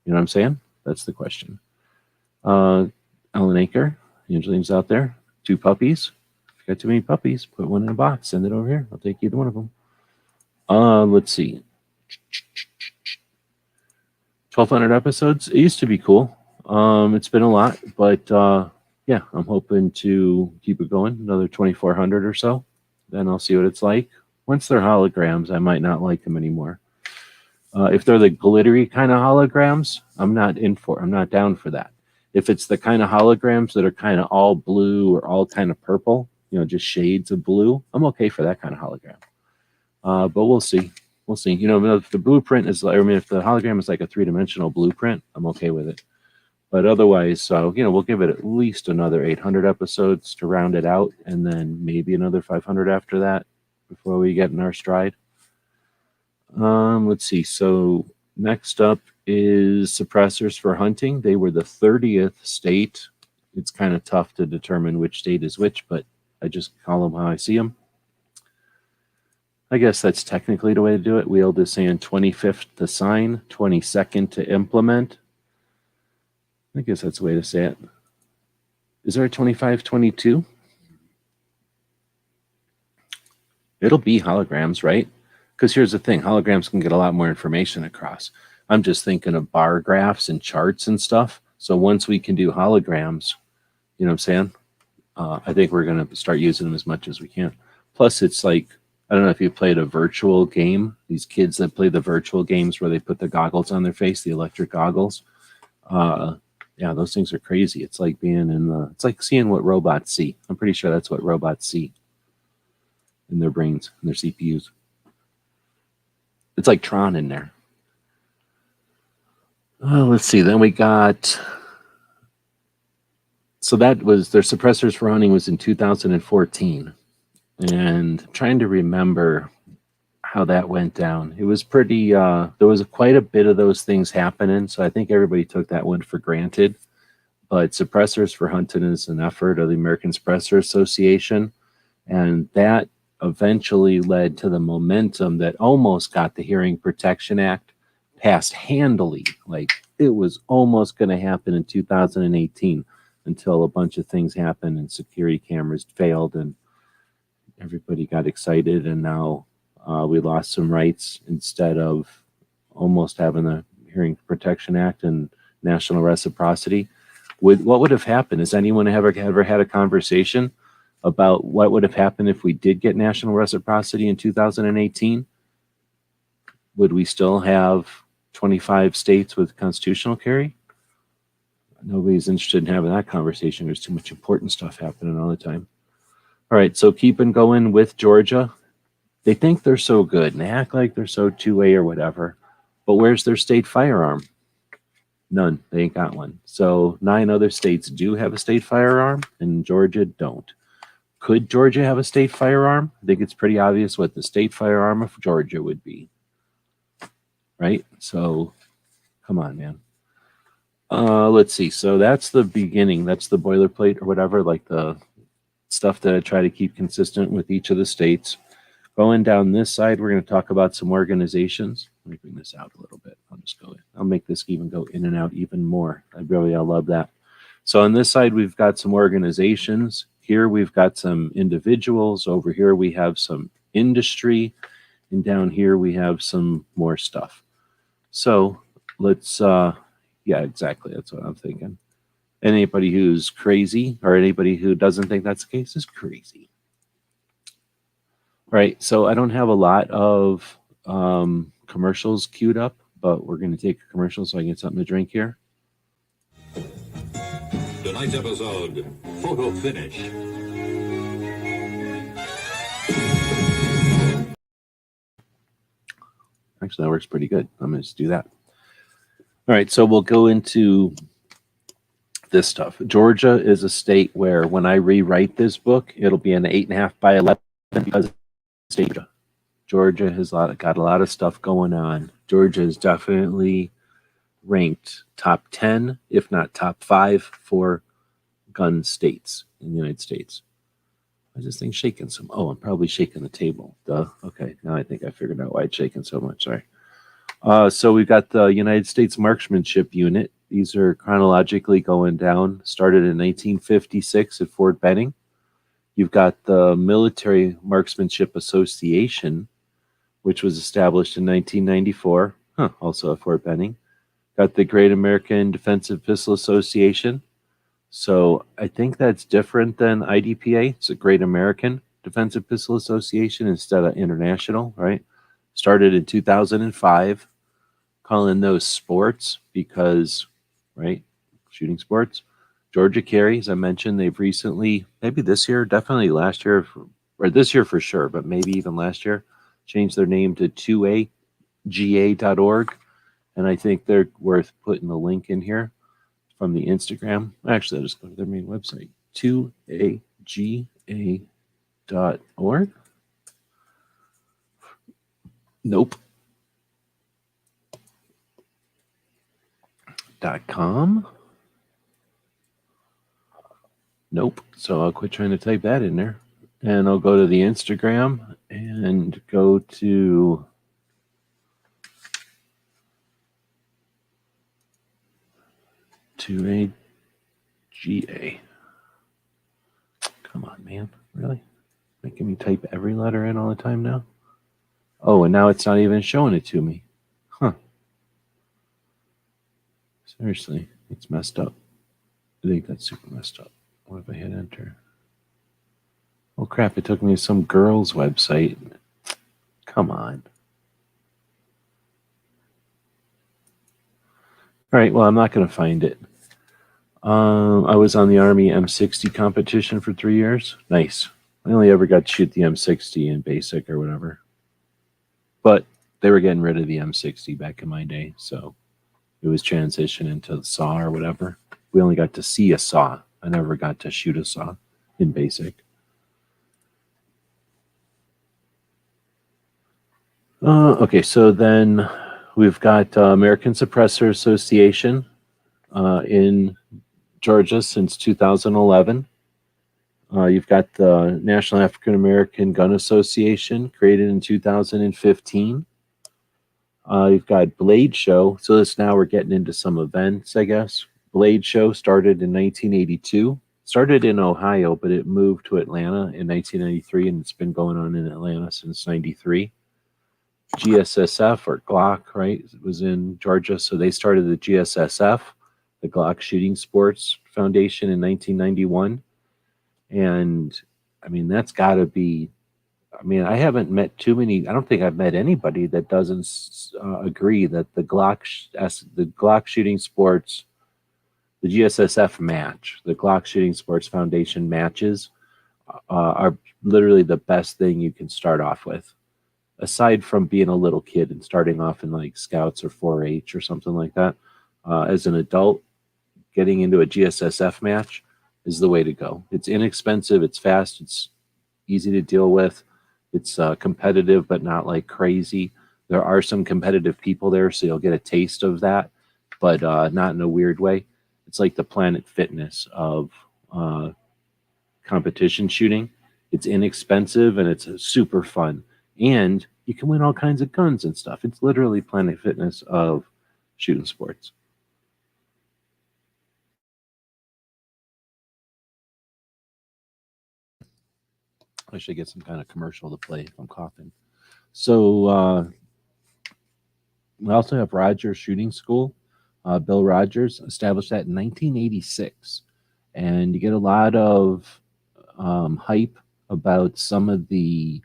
You know what I'm saying? That's the question. Alan Anchor, Angelina's out there. 2 puppies. If you got too many puppies, put one in a box. Send it over here. I'll take either one of them. Let's see. 1,200 episodes. It used to be cool. It's been a lot, but yeah, I'm hoping to keep it going, another 2,400 or so. Then I'll see what it's like. Once they're holograms, I might not like them anymore. If they're the glittery kind of holograms, I'm not down for that. If it's the kind of holograms that are kind of all blue or all kind of purple, just shades of blue, I'm okay for that kind of hologram. But we'll see. We'll see. If the blueprint is, if the hologram is like a 3-dimensional blueprint, I'm okay with it. But otherwise, we'll give it at least another 800 episodes to round it out, and then maybe another 500 after that before we get in our stride. Let's see. So next up is suppressors for hunting. They were the 30th state. It's kind of tough to determine which state is which, but I just call them how I see them. I guess that's technically the way to do it. Wield is saying 25th to sign, 22nd to implement. I guess that's the way to say it. Is there a 25-22? It'll be holograms, right? Because here's the thing, holograms can get a lot more information across. I'm just thinking of bar graphs and charts and stuff. So once we can do holograms, you know what I'm saying? I think we're going to start using them as much as we can. Plus, it's like, I don't know if you played a virtual game. These kids that play the virtual games where they put the goggles on their face, the electric goggles. Yeah, those things are crazy. It's like it's like seeing what robots see. I'm pretty sure that's what robots see in their brains, in their CPUs. It's like Tron in there. Oh, let's see. Then we got... So that was... Their suppressors for hunting was in 2014. And trying to remember how that went down. It was pretty... there was quite a bit of those things happening, so I think everybody took that one for granted. But suppressors for hunting is an effort of the American Suppressor Association. And that eventually led to the momentum that almost got the Hearing Protection Act passed handily. Like, it was almost going to happen in 2018 until a bunch of things happened and security cameras failed and everybody got excited, and now we lost some rights instead of almost having the Hearing Protection Act and national reciprocity. What would have happened? Has anyone ever had a conversation about what would have happened if we did get national reciprocity in 2018? Would we still have 25 states with constitutional carry? Nobody's interested in having that conversation. There's too much important stuff happening all the time. All right, so keeping going with Georgia. They think they're so good and they act like they're so 2A or whatever, but where's their state firearm? None. They ain't got one. So 9 other states do have a state firearm and Georgia don't. Could Georgia have a state firearm? I think it's pretty obvious what the state firearm of Georgia would be. Right? So, come on, man. Let's see. So that's the beginning. That's the boilerplate or whatever, like the stuff that I try to keep consistent with each of the states. Going down this side, we're going to talk about some organizations. Let me bring this out a little bit. I'll make this even go in and out even more. I love that. So on this side, we've got some organizations. Here we've got some individuals. Over here we have some industry. And down here we have some more stuff. So let's, yeah, exactly. That's what I'm thinking. Anybody who's crazy or anybody who doesn't think that's the case is crazy. All right, so I don't have a lot of commercials queued up, but we're going to take a commercial so I can get something to drink here. Tonight's episode, photo finish. Actually, that works pretty good. I'm going to just do that. All right, so we'll go into this stuff. Georgia is a state where when I rewrite this book, it'll be an 8.5 by 11 because state. Georgia has got a lot of stuff going on. Georgia is definitely ranked top 10, if not top 5 for gun states in the United States. Why is this thing shaking so much? Oh, I'm probably shaking the table. Duh. Okay, now I think I figured out why it's shaking so much. Sorry. So we've got the United States Marksmanship Unit. These are chronologically going down. Started in 1956 at Fort Benning. You've got the Military Marksmanship Association, which was established in 1994, also at Fort Benning. Got the Great American Defensive Pistol Association. So I think that's different than IDPA. It's a Great American. Defensive Pistol Association instead of international, right? Started in 2005, calling those sports because, right, shooting sports. Georgia Carry, as I mentioned, they've recently, maybe this year, definitely last year, or this year for sure, but maybe even last year, changed their name to 2aga.org. And I think they're worth putting the link in here from the Instagram. Actually, I'll just go to their main website, 2aga.org. Nope. .com. Nope. So I'll quit trying to type that in there. And I'll go to the Instagram and go to a GA. Come on, man. Really? Making me type every letter in all the time now? Oh, and now it's not even showing it to me. Huh. Seriously, it's messed up. I think that's super messed up. What if I hit enter? Oh crap, it took me to some girl's website. Come on. All right, well, I'm not going to find it. I was on the Army M60 competition for 3 years. Nice. I only ever got to shoot the M60 in basic or whatever. But they were getting rid of the M60 back in my day, so it was transition into the saw or whatever. We only got to see a saw. I never got to shoot a saw in basic. Okay, so then we've got American Suppressor Association in Georgia since 2011. You've got the National African American Gun Association, created in 2015. You've got Blade Show. So this now we're getting into some events, I guess. Blade Show started in 1982. Started in Ohio, but it moved to Atlanta in 1993, and it's been going on in Atlanta since 93. GSSF, or Glock, right? It was in Georgia, so they started the GSSF, the Glock Shooting Sports Foundation, in 1991. And, I mean, that's got to be, I mean, I haven't met too many, I don't think I've met anybody that doesn't agree that the Glock Shooting Sports, the GSSF match, the Glock Shooting Sports Foundation matches are literally the best thing you can start off with. Aside from being a little kid and starting off in like Scouts or 4-H or something like that, as an adult, getting into a GSSF match is the way to go. It's inexpensive, it's fast, it's easy to deal with, it's competitive but not like crazy. There are some competitive people there, so you'll get a taste of that, but not in a weird way. It's like the Planet Fitness of competition shooting. It's inexpensive and it's super fun. And you can win all kinds of guns and stuff. It's literally Planet Fitness of shooting sports. I should get some kind of commercial to play if I'm coughing. So we also have Rogers Shooting School. Bill Rogers established that in 1986. And you get a lot of hype about some of the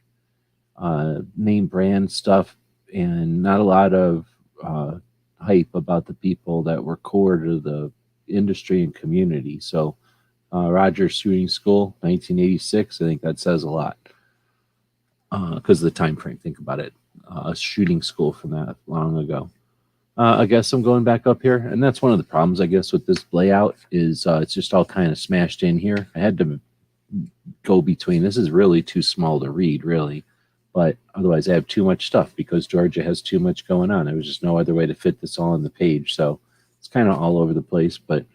name brand stuff, and not a lot of hype about the people that were core to the industry and community. So Rogers Shooting School, 1986, I think that says a lot because of the time frame. Think about it, a shooting school from that long ago. I guess I'm going back up here, and that's one of the problems, I guess, with this layout is it's just all kind of smashed in here. I had to go between. This is really too small to read, really. But otherwise, I have too much stuff because Georgia has too much going on. There was just no other way to fit this all on the page. So it's kind of all over the place. But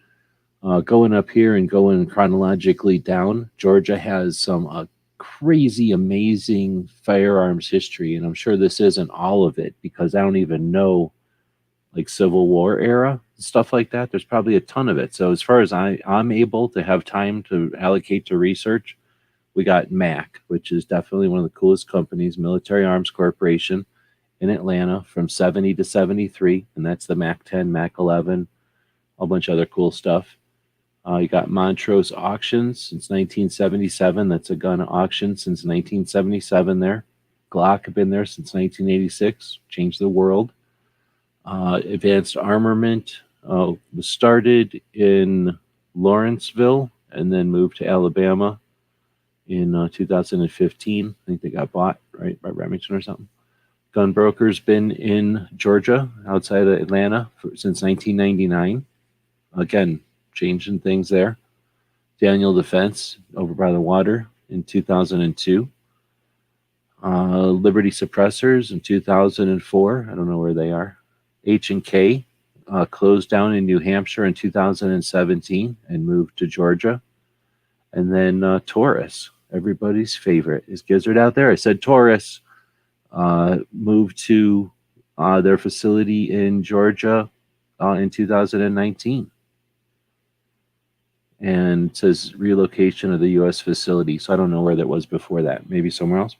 going up here and going chronologically down, Georgia has some crazy, amazing firearms history. And I'm sure this isn't all of it because I don't even know, like, Civil War era, stuff like that. There's probably a ton of it. So as far as I'm able to have time to allocate to research, we got MAC, which is definitely one of the coolest companies, Military Arms Corporation in Atlanta from 70 to 73. And that's the MAC 10, MAC 11, a bunch of other cool stuff. You got Montrose Auctions since 1977. That's a gun auction since 1977 there. Glock have been there since 1986. Changed the world. Advanced Armament was started in Lawrenceville and then moved to Alabama in 2015. I think they got bought, right, by Remington or something. Gun Broker's been in Georgia, outside of Atlanta, since 1999. Again, changing things there. Daniel Defense over by the water in 2002. Liberty Suppressors in 2004. I don't know where they are. H&K closed down in New Hampshire in 2017 and moved to Georgia. And then Taurus, everybody's favorite. Is Gizzard out there? I said Taurus. Moved to their facility in Georgia in 2019. And it says relocation of the U.S. facility. So I don't know where that was before that. Maybe somewhere else.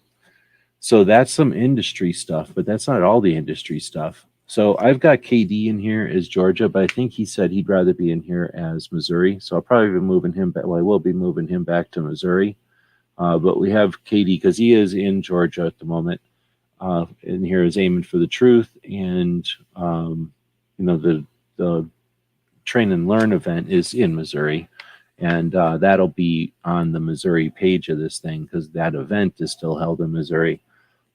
So that's some industry stuff, but that's not all the industry stuff. So I've got KD in here as Georgia, but I think he said he'd rather be in here as Missouri. So I'll probably be moving him back. Well, I will be moving him back to Missouri. But we have KD because he is in Georgia at the moment. And here is Aiming for the Truth. And, the Train and Learn event is in Missouri. And that'll be on the Missouri page of this thing because that event is still held in Missouri.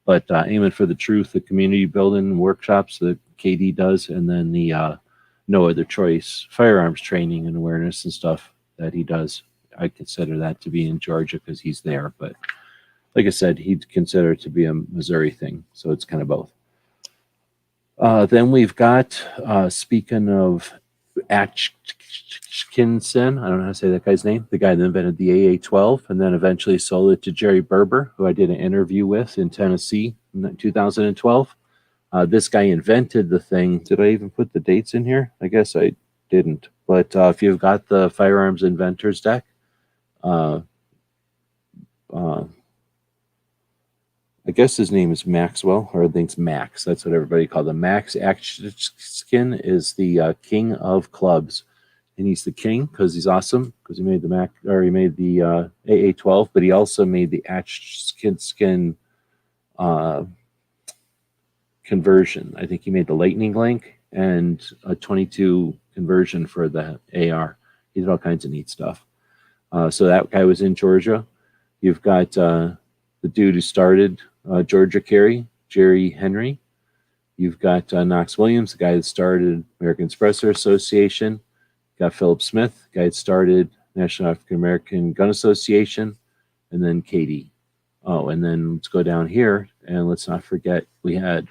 But Aiming for the Truth, the community building workshops that KD does, and then the No Other Choice firearms training and awareness and stuff that he does, I consider that to be in Georgia because he's there. But like I said, he'd consider it to be a Missouri thing. So it's kind of both. Then we've got, speaking of Atkinson, I don't know how to say that guy's name, the guy that invented the AA-12 and then eventually sold it to Jerry Berber, who I did an interview with in Tennessee in 2012. This guy invented the thing. Did I even put the dates in here? I guess I didn't. But if you've got the Firearms Inventors deck, I guess his name is Maxwell, or I think it's Max. That's what everybody called him. Max Atkinson is the king of clubs, and he's the king because he's awesome. Because he made the AA-12, but he also made the Atkinson conversion. I think he made the Lightning Link and a 22 conversion for the AR. He did all kinds of neat stuff. So that guy was in Georgia. You've got the dude who started Georgia Carry, Jerry Henry. You've got Knox Williams, the guy that started American Suppressor Association. Got Philip Smith, the guy that started National African American Gun Association. And then Katie. Oh, and then let's go down here, and let's not forget we had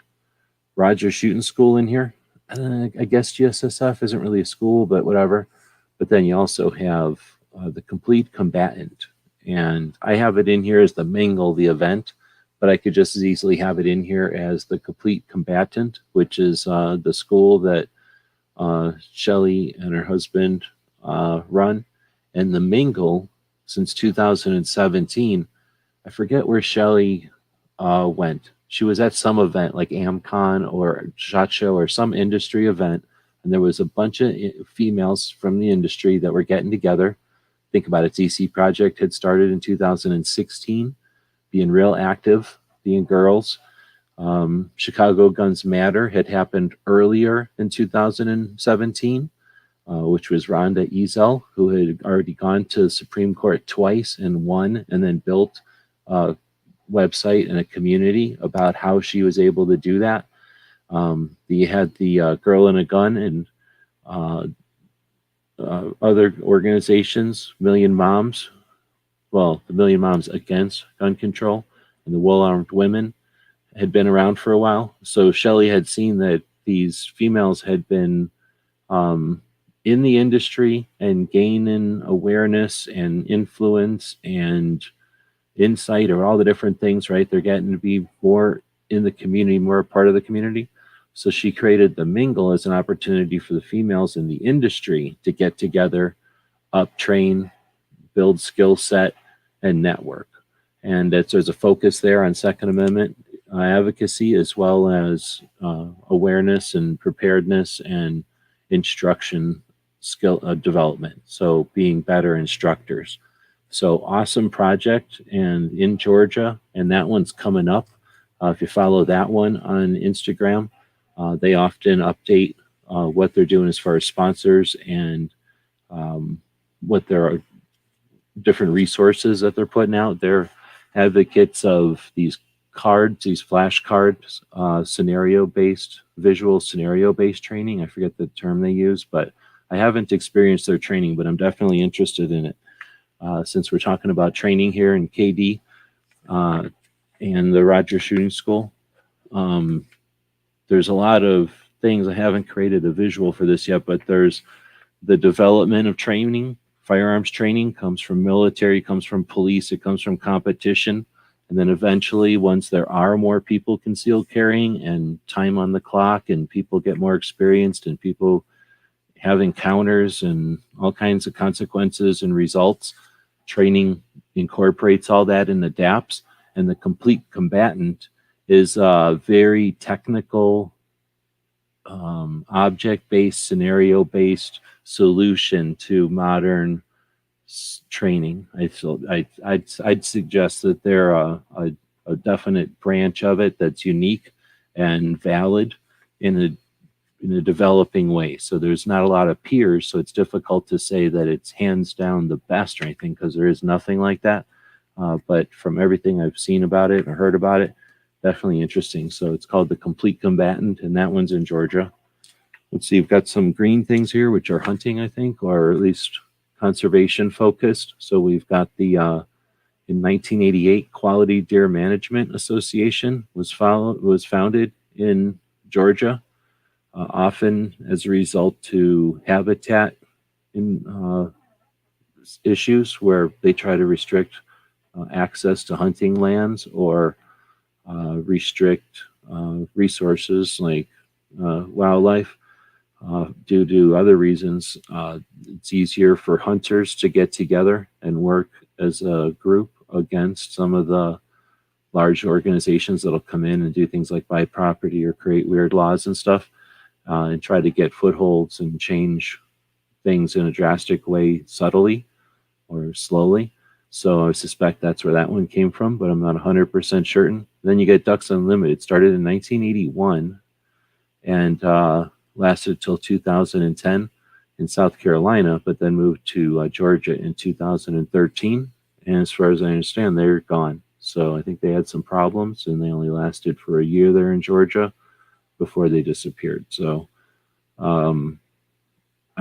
Rogers Shooting School in here. I guess GSSF isn't really a school, but whatever. But then you also have the Complete Combatant. And I have it in here as the Mingle, the event, but I could just as easily have it in here as the Complete Combatant, which is the school that Shelley and her husband run. And the Mingle, since 2017, I forget where Shelley went. She was at some event like AmCon or SHOT Show or some industry event, and there was a bunch of females from the industry that were getting together. Think about it, DC Project had started in 2016, being real active, being girls. Chicago Guns Matter had happened earlier in 2017, which was Rhonda Ezel, who had already gone to the Supreme Court twice and won, and then built a website and a community about how she was able to do that. You had the Girl in a Gun and other organizations, Million Moms, well, the Million Moms Against Gun Control and the Well Armed Women had been around for a while. So Shelley had seen that these females had been in the industry and gaining awareness and influence and insight or all the different things, right? They're getting to be more in the community, more a part of the community. So she created the Mingle as an opportunity for the females in the industry to get together, up, train, build skill set, and network. And there's a focus there on Second Amendment advocacy as well as awareness and preparedness and instruction skill development. So being better instructors. So awesome project, and in Georgia, and that one's coming up. If you follow that one on Instagram, they often update what they're doing as far as sponsors and what their different resources that they're putting out. They're advocates of these cards, these flashcards, scenario-based, visual scenario-based training. I forget the term they use, but I haven't experienced their training, but I'm definitely interested in it. Since we're talking about training here in KD and the Rogers Shooting School, there's a lot of things. I haven't created a visual for this yet, but there's the development of training. Firearms training comes from military, comes from police, it comes from competition. And then eventually, once there are more people concealed carrying and time on the clock and people get more experienced and people have encounters and all kinds of consequences and results, training incorporates all that and adapts. And the complete combatant is a very technical, object-based, scenario-based solution to modern training. I'd suggest that they're a definite branch of it that's unique and valid in a developing way. So there's not a lot of peers, so it's difficult to say that it's hands down the best or anything, because there is nothing like that. But from everything I've seen about it or heard about it, definitely interesting. So it's called the Complete Combatant, and that one's in Georgia. Let's see, you've got some green things here, which are hunting, I think, or at least conservation focused. So we've got the in 1988 Quality Deer Management Association was founded in Georgia, often as a result to habitat in issues where they try to restrict access to hunting lands or restrict resources like wildlife. Due to other reasons, it's easier for hunters to get together and work as a group against some of the large organizations that'll come in and do things like buy property or create weird laws and stuff, and try to get footholds and change things in a drastic way, subtly or slowly. So I suspect that's where that one came from, but I'm not 100% certain. Then you get Ducks Unlimited. Started in 1981 and lasted till 2010 in South Carolina, but then moved to Georgia in 2013. And as far as I understand, they're gone. So I think they had some problems and they only lasted for a year there in Georgia before they disappeared. So I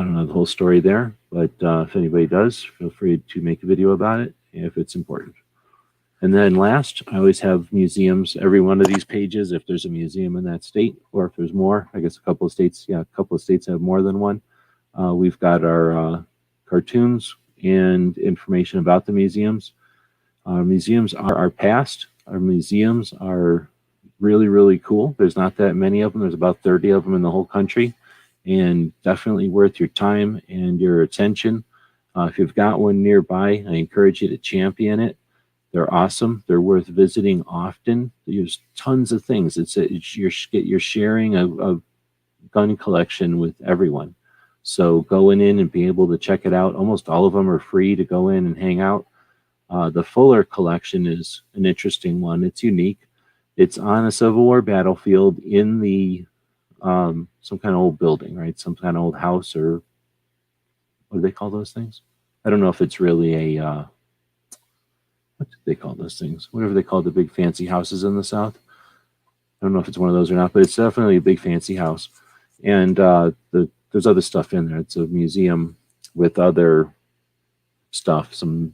don't know the whole story there, but if anybody does, feel free to make a video about it if it's important. And then last, I always have museums, every one of these pages, if there's a museum in that state, or if there's more. I guess a couple of states have more than one. We've got our cartoons and information about the museums. Our museums are our past. Our museums are really, really cool. There's not that many of them. There's about 30 of them in the whole country, and definitely worth your time and your attention. If you've got one nearby, I encourage you to champion it. They're awesome. They're worth visiting often. There's tons of things. You're sharing a gun collection with everyone. So going in and being able to check it out. Almost all of them are free to go in and hang out. The Fuller collection is an interesting one. It's unique. It's on a Civil War battlefield in the some kind of old building, right? Some kind of old house, or what do they call those things? I don't know if it's really a what do they call those things? Whatever they call the big fancy houses in the South. I don't know if it's one of those or not, but it's definitely a big fancy house. And there's other stuff in there. It's a museum with other stuff, some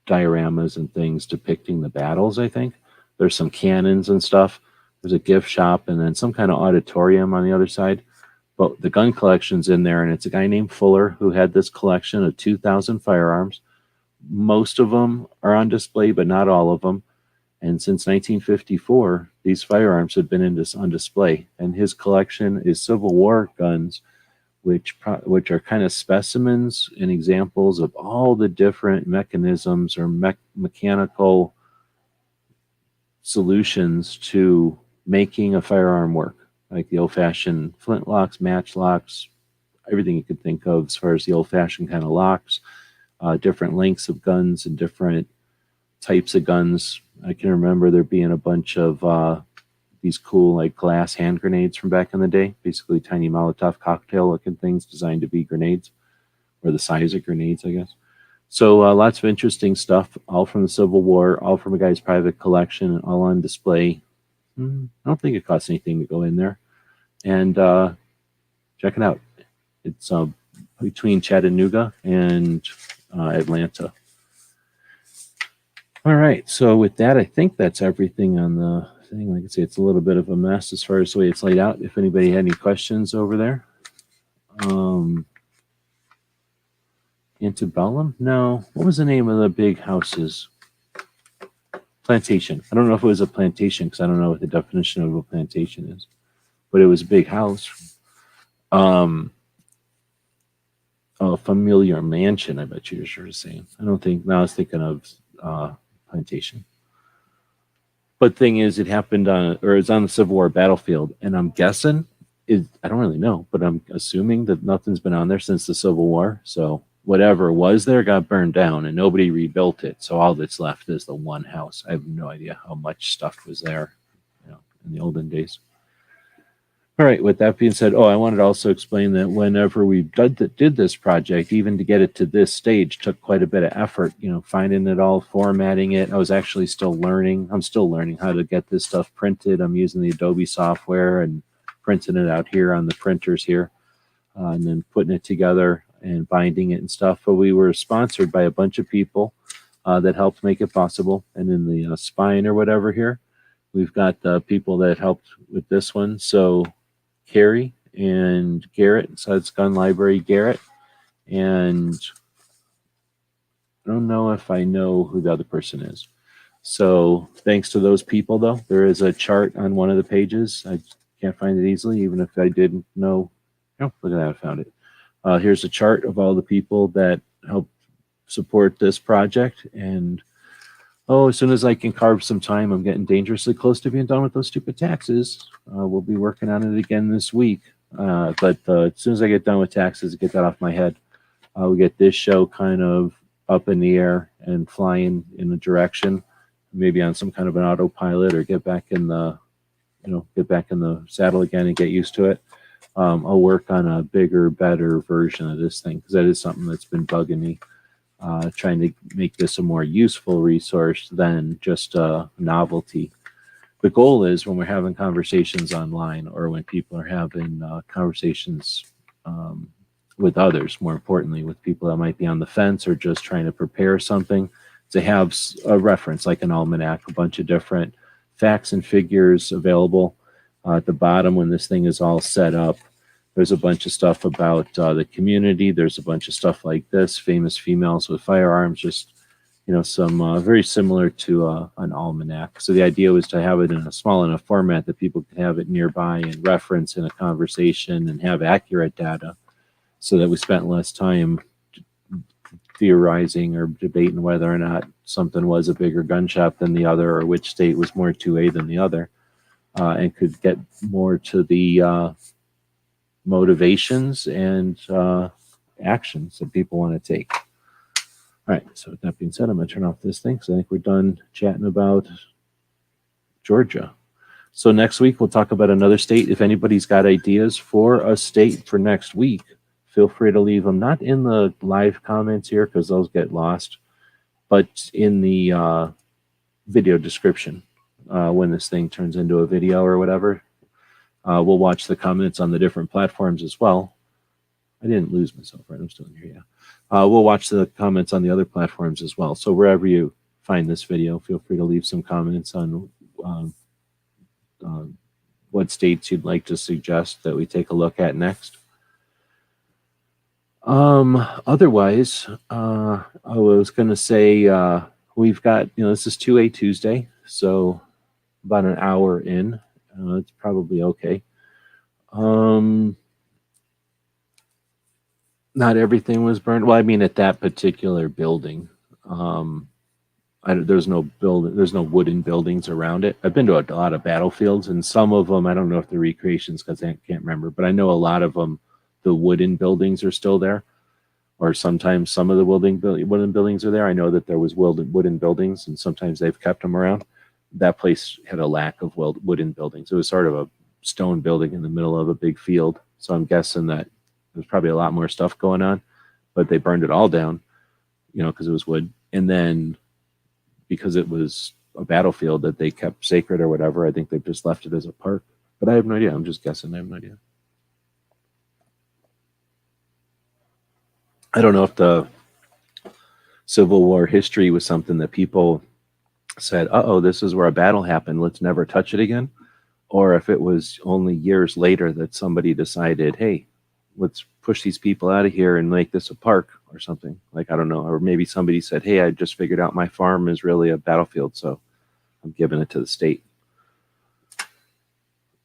dioramas and things depicting the battles, I think. There's some cannons and stuff. There's a gift shop and then some kind of auditorium on the other side. But the gun collection's in there, and it's a guy named Fuller who had this collection of 2,000 firearms. Most of them are on display, but not all of them. And since 1954, these firearms have been on display. And his collection is Civil War guns, which are kind of specimens and examples of all the different mechanisms or mechanical solutions to making a firearm work, like the old-fashioned flintlocks, matchlocks, everything you could think of as far as the old-fashioned kind of locks, different lengths of guns and different types of guns. I can remember there being a bunch of these cool like glass hand grenades from back in the day, basically tiny Molotov cocktail looking things designed to be grenades, or the size of grenades, I guess. So lots of interesting stuff, all from the Civil War, all from a guy's private collection, and all on display. I don't think it costs anything to go in there. And check it out. It's between Chattanooga and Atlanta. All right. So with that, I think that's everything on the thing. Like I say, it's a little bit of a mess as far as the way it's laid out. If anybody had any questions over there. Antebellum? No. What was the name of the big houses? Plantation. I don't know if it was a plantation because I don't know what the definition of a plantation is. But it was a big house. A familiar mansion, I bet you're sure saying. I don't think, now I was thinking of plantation. But thing is, it happened on, or it's on the Civil War battlefield, and I'm guessing, I don't really know, but I'm assuming that nothing's been on there since the Civil War, so whatever was there got burned down, and nobody rebuilt it, so all that's left is the one house. I have no idea how much stuff was there, in the olden days. All right, with that being said, I wanted to also explain that whenever we did this project, even to get it to this stage, took quite a bit of effort, finding it all, formatting it. I was actually still learning. I'm still learning how to get this stuff printed. I'm using the Adobe software and printing it out here on the printers here, and then putting it together and binding it and stuff. But we were sponsored by a bunch of people that helped make it possible. And in the spine or whatever here, we've got the people that helped with this one. So Carrie and Garrett, so it's Gun Library Garrett, and I don't know if I know who the other person is. So thanks to those people, though, there is a chart on one of the pages. I can't find it easily, even if I didn't know. Oh, look at that, I found it. Here's a chart of all the people that helped support this project, and as soon as I can carve some time, I'm getting dangerously close to being done with those stupid taxes. We'll be working on it again this week. But as soon as I get done with taxes, get that off my head, we get this show kind of up in the air and flying in a direction, maybe on some kind of an autopilot, or get back in the saddle again and get used to it. I'll work on a bigger, better version of this thing, because that is something that's been bugging me. Trying to make this a more useful resource than just a novelty. The goal is, when we're having conversations online, or when people are having conversations with others, more importantly, with people that might be on the fence or just trying to prepare something, to have a reference like an almanac, a bunch of different facts and figures available. At the bottom, when this thing is all set up, there's a bunch of stuff about the community. There's a bunch of stuff like this, famous females with firearms, just, some very similar to an almanac. So the idea was to have it in a small enough format that people can have it nearby and reference in a conversation and have accurate data, so that we spent less time theorizing or debating whether or not something was a bigger gun shop than the other, or which state was more 2A than the other, and could get more to the motivations and actions that people want to take. All right, so with that being said, I'm going to turn off this thing, because I think we're done chatting about Georgia. So next week, we'll talk about another state. If anybody's got ideas for a state for next week, feel free to leave them, not in the live comments here, because those get lost, but in the video description when this thing turns into a video or whatever. We'll watch the comments on the different platforms as well. I didn't lose myself, right? I'm still in here, yeah. We'll watch the comments on the other platforms as well. So wherever you find this video, feel free to leave some comments on what states you'd like to suggest that we take a look at next. Otherwise, I was going to say we've got, this is 2A Tuesday, so about an hour in. It's probably okay. Not everything was burned. Well, I mean, at that particular building, there's no wooden buildings around it. I've been to a lot of battlefields, and some of them, I don't know if they're recreations because I can't remember, but I know a lot of them, the wooden buildings are still there, or sometimes some of the wooden buildings are there. I know that there was wooden buildings, and sometimes they've kept them around. That place had a lack of wooden buildings. It was sort of a stone building in the middle of a big field. So I'm guessing that there's probably a lot more stuff going on, but they burned it all down, because it was wood. And then because it was a battlefield that they kept sacred or whatever, I think they've just left it as a park. But I have no idea. I'm just guessing. I have no idea. I don't know if the Civil War history was something that people said, this is where a battle happened, let's never touch it again. Or if it was only years later that somebody decided, hey, let's push these people out of here and make this a park or something. Like, I don't know. Or maybe somebody said, hey, I just figured out my farm is really a battlefield, so I'm giving it to the state.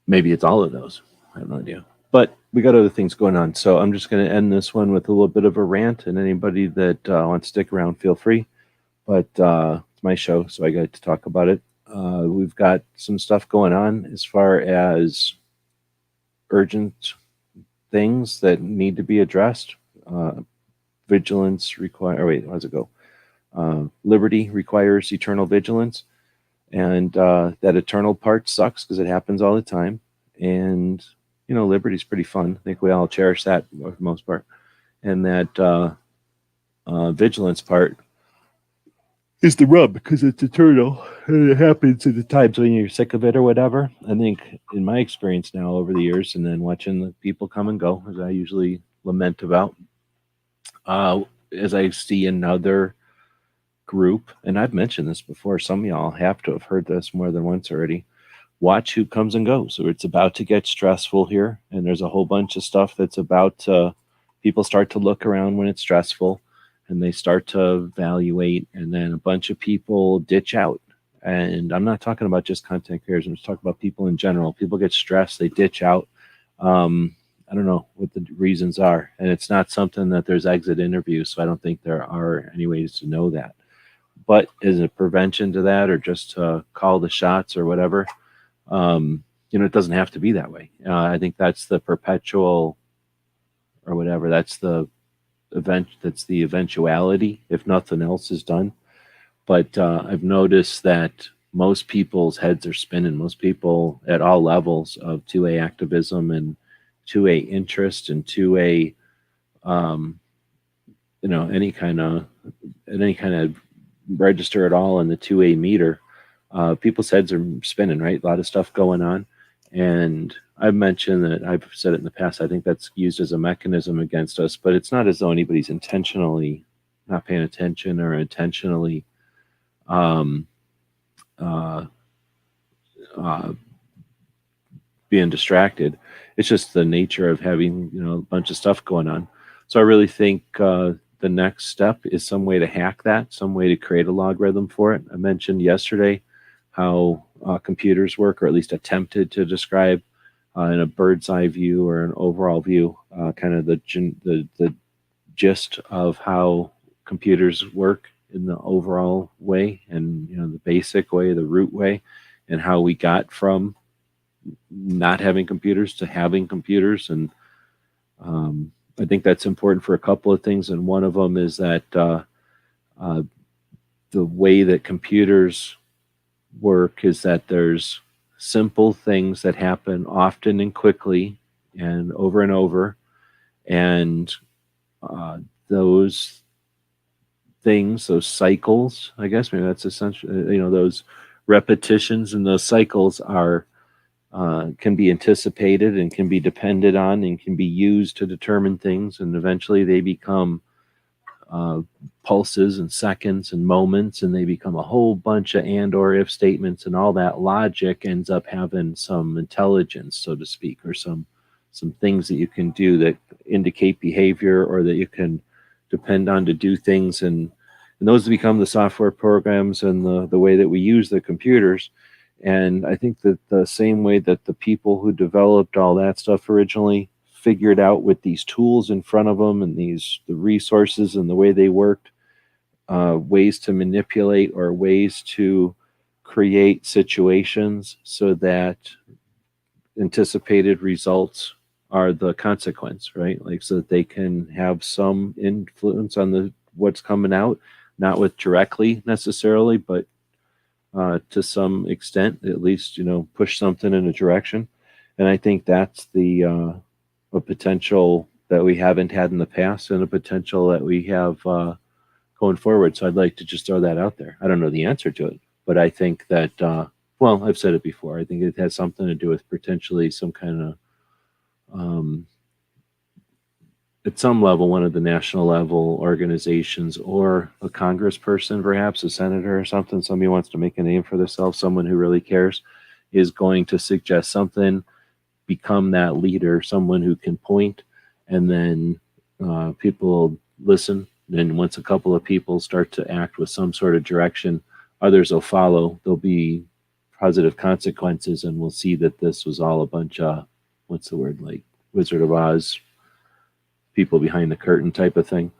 Maybe it's all of those. I have no idea. But we got other things going on. So I'm just going to end this one with a little bit of a rant. And anybody that wants to stick around, feel free. But it's my show, so I get to talk about it. We've got some stuff going on as far as urgent things that need to be addressed. Vigilance how's it go? Liberty requires eternal vigilance. And that eternal part sucks because it happens all the time. And, liberty's pretty fun. I think we all cherish that for the most part. And that vigilance part is the rub because it's eternal. And it happens at the times when you're sick of it or whatever. I think in my experience now over the years, and then watching the people come and go, as I usually lament about, as I see another group, and I've mentioned this before, some of y'all have to have heard this more than once already, watch who comes and goes. So it's about to get stressful here, and there's a whole bunch of stuff that's about to, people start to look around when it's stressful, and they start to evaluate, and then a bunch of people ditch out. And I'm not talking about just content creators, I'm just talking about people in general. People get stressed, they ditch out. I don't know what the reasons are, and it's not something that there's exit interviews, so I don't think there are any ways to know that. But is it prevention to that, or just to call the shots or whatever? It doesn't have to be that way. I think that's the perpetual or whatever. That's the event. That's the eventuality if nothing else is done. But I've noticed that most people's heads are spinning. Most people at all levels of 2A activism and 2A interest and 2A, any kind of register at all in the 2A meter, people's heads are spinning, right? A lot of stuff going on. And I've mentioned that, I've said it in the past, I think that's used as a mechanism against us, but it's not as though anybody's intentionally not paying attention or intentionally being distracted. It's just the nature of having, a bunch of stuff going on. So I really think the next step is some way to hack that, some way to create a logarithm for it. I mentioned yesterday how computers work, or at least attempted to describe in a bird's eye view or an overall view, kind of the gist of how computers work in the overall way, and the basic way, the root way, and how we got from not having computers to having computers. And I think that's important for a couple of things, and one of them is that the way that computers work is that there's simple things that happen often and quickly and over, and those things, those cycles, I guess maybe that's essentially, those repetitions and those cycles are can be anticipated and can be depended on and can be used to determine things, and eventually they become pulses and seconds and moments, and they become a whole bunch of and or if statements, and all that logic ends up having some intelligence, so to speak, or some things that you can do that indicate behavior, or that you can depend on to do things, and those become the software programs and the way that we use the computers. And I think that the same way that the people who developed all that stuff originally figured out with these tools in front of them and the resources and the way they worked, ways to manipulate or ways to create situations so that anticipated results are the consequence, right? Like so that they can have some influence on the what's coming out, not with directly necessarily, but to some extent, at least push something in a direction. And I think that's the a potential that we haven't had in the past, and a potential that we have going forward. So I'd like to just throw that out there. I don't know the answer to it, but I think that well, I've said it before. I think it has something to do with potentially some kind of at some level, one of the national level organizations or a congressperson, perhaps a senator or something, somebody who wants to make a name for themselves, someone who really cares, is going to suggest something, become that leader, someone who can point, and then people listen. And once a couple of people start to act with some sort of direction, others will follow. There'll be positive consequences, and we'll see that this was all a bunch of, what's the word, like Wizard of Oz, people behind the curtain type of thing,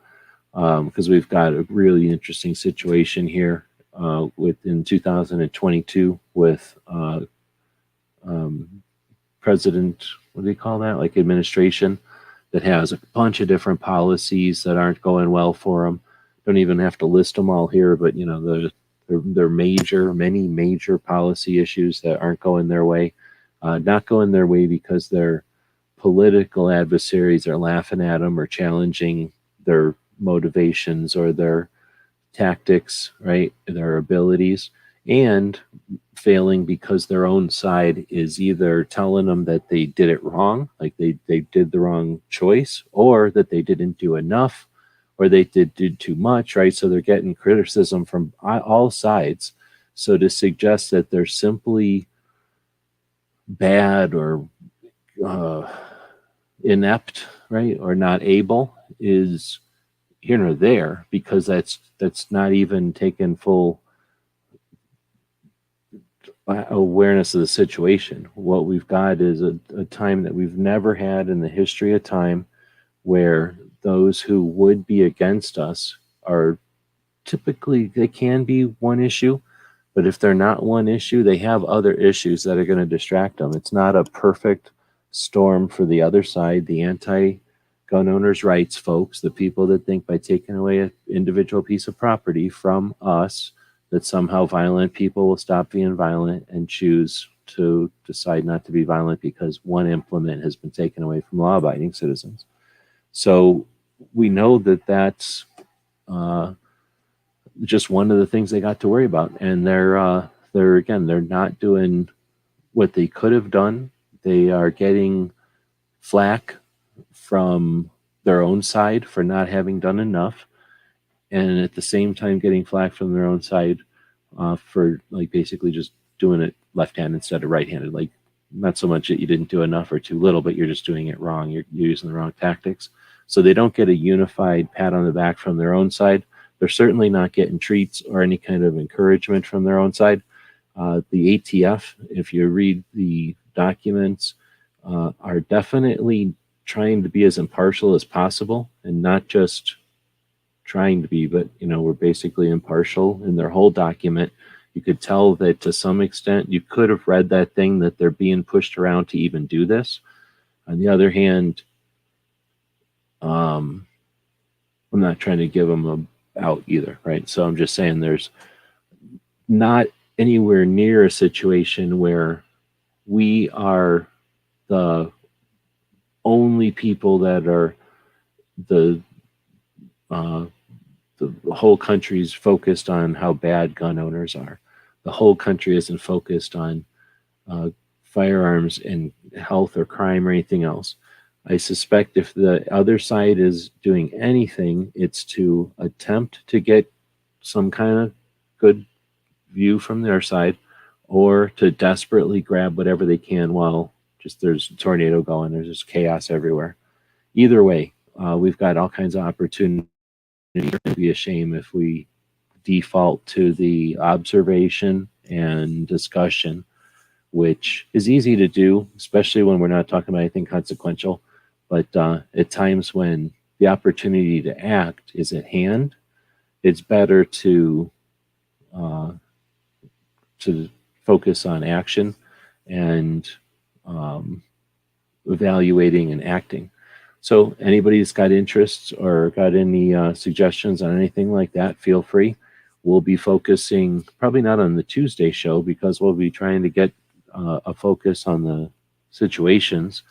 because we've got a really interesting situation here within 2022 with president, what do they call that, like administration, that has a bunch of different policies that aren't going well for them. Don't even have to list them all here, but they're many major policy issues that aren't going their way, not going their way because they're political adversaries are laughing at them or challenging their motivations or their tactics, right? Their abilities, and failing because their own side is either telling them that they did it wrong, like they did the wrong choice, or that they didn't do enough, or they did too much, right? So they're getting criticism from all sides. So to suggest that they're simply bad or inept, right, or not able is here nor there, because that's not even taking full awareness of the situation. What we've got is a time that we've never had in the history of time, where those who would be against us are typically, they can be one issue, but if they're not one issue, they have other issues that are going to distract them. It's not a perfect storm for the other side, the anti-gun owners' rights folks, the people that think by taking away an individual piece of property from us, that somehow violent people will stop being violent and choose to decide not to be violent because one implement has been taken away from law-abiding citizens. So we know that that's just one of the things they got to worry about, and they're not doing what they could have done. They are getting flack from their own side for not having done enough, and at the same time getting flack from their own side for like basically just doing it left-handed instead of right-handed. Like, not so much that you didn't do enough or too little, but you're just doing it wrong. You're using the wrong tactics. So they don't get a unified pat on the back from their own side. They're certainly not getting treats or any kind of encouragement from their own side. The ATF, if you read the documents, are definitely trying to be as impartial as possible, and not just trying to be, but we're basically impartial in their whole document. You could tell that to some extent you could have read that thing that they're being pushed around to even do this. On the other hand, I'm not trying to give them a out either, right? So I'm just saying there's not anywhere near a situation where we are the only people that are the whole country's focused on how bad gun owners are. The whole country isn't focused on firearms and health or crime or anything else. I suspect if the other side is doing anything, it's to attempt to get some kind of good view from their side, or to desperately grab whatever they can while just there's a tornado going, there's just chaos everywhere. Either way, we've got all kinds of opportunity. It'd be a shame if we default to the observation and discussion, which is easy to do, especially when we're not talking about anything consequential. But at times when the opportunity to act is at hand, it's better to focus on action and evaluating and acting. So anybody that's got interests or got any suggestions on anything like that, feel free. We'll be focusing probably not on the Tuesday show because we'll be trying to get a focus on the situations.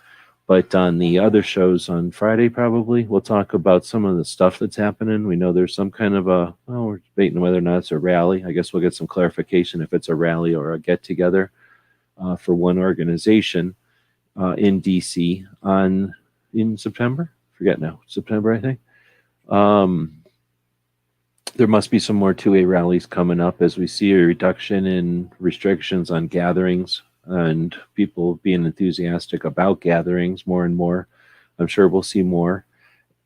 But on the other shows on Friday, probably we'll talk about some of the stuff that's happening. We know there's some kind of we're debating whether or not it's a rally. I guess we'll get some clarification if it's a rally or a get together for one organization in DC in September. Forget now, September, I think. There must be some more 2A rallies coming up as we see a reduction in restrictions on gatherings and people being enthusiastic about gatherings more and more. I'm sure we'll see more,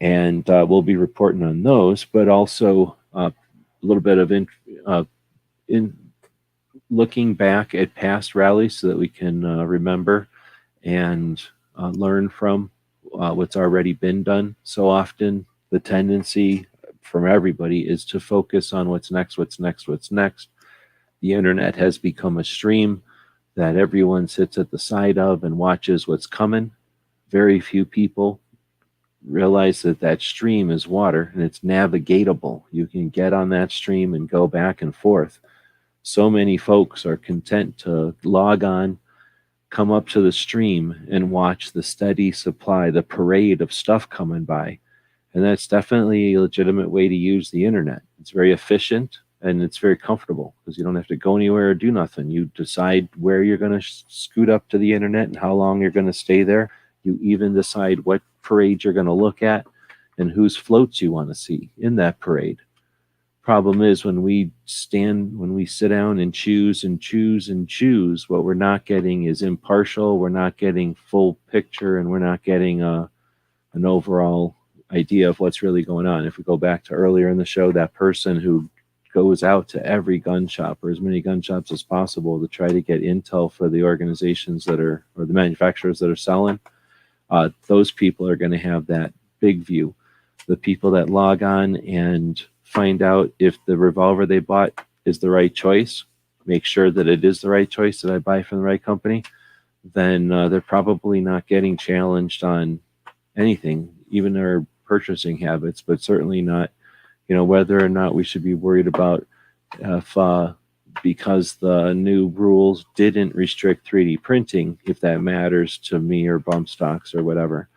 and we'll be reporting on those, but also a little bit of in looking back at past rallies so that we can remember and learn from what's already been done. So often the tendency from everybody is to focus on what's next. The internet has become a stream that everyone sits at the side of and watches what's coming. Very few people realize that that stream is water and it's navigatable. You can get on that stream and go back and forth. So many folks are content to log on, come up to the stream and watch the steady supply, the parade of stuff coming by. And that's definitely a legitimate way to use the internet. It's very efficient and it's very comfortable because you don't have to go anywhere or do nothing. You decide where you're going to scoot up to the internet and how long you're going to stay there. You even decide what parade you're going to look at and whose floats you want to see in that parade. Problem is when we sit down and choose, what we're not getting is impartial. We're not getting full picture, and we're not getting an overall idea of what's really going on. If we go back to earlier in the show, that person who goes out to every gun shop or as many gun shops as possible to try to get intel for the organizations that are, or the manufacturers that are selling, those people are going to have that big view. The people that log on and find out if the revolver they bought is the right choice, make sure that it is the right choice, that I buy from the right company, then they're probably not getting challenged on anything, even their purchasing habits, but certainly not, whether or not we should be worried about if because the new rules didn't restrict 3D printing, if that matters to me or bump stocks or whatever.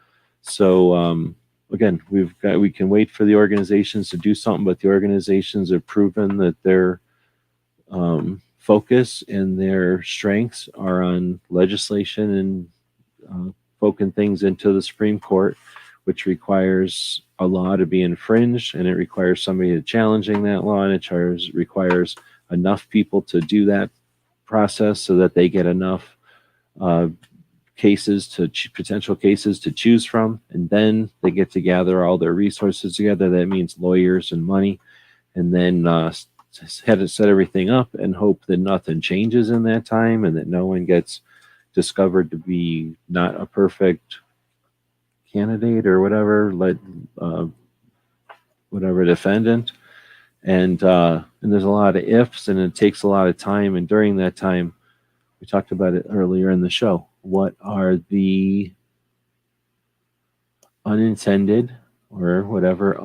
So again, we can wait for the organizations to do something, but the organizations have proven that their focus and their strengths are on legislation and poking things into the Supreme Court, which requires a law to be infringed, and it requires somebody challenging that law, and it requires enough people to do that process so that they get enough potential cases to choose from, and then they get to gather all their resources together. That means lawyers and money, and then had to set everything up and hope that nothing changes in that time and that no one gets discovered to be not a perfect candidate or whatever, whatever defendant. And there's a lot of ifs, and it takes a lot of time. And during that time, we talked about it earlier in the show. What are the unintended or whatever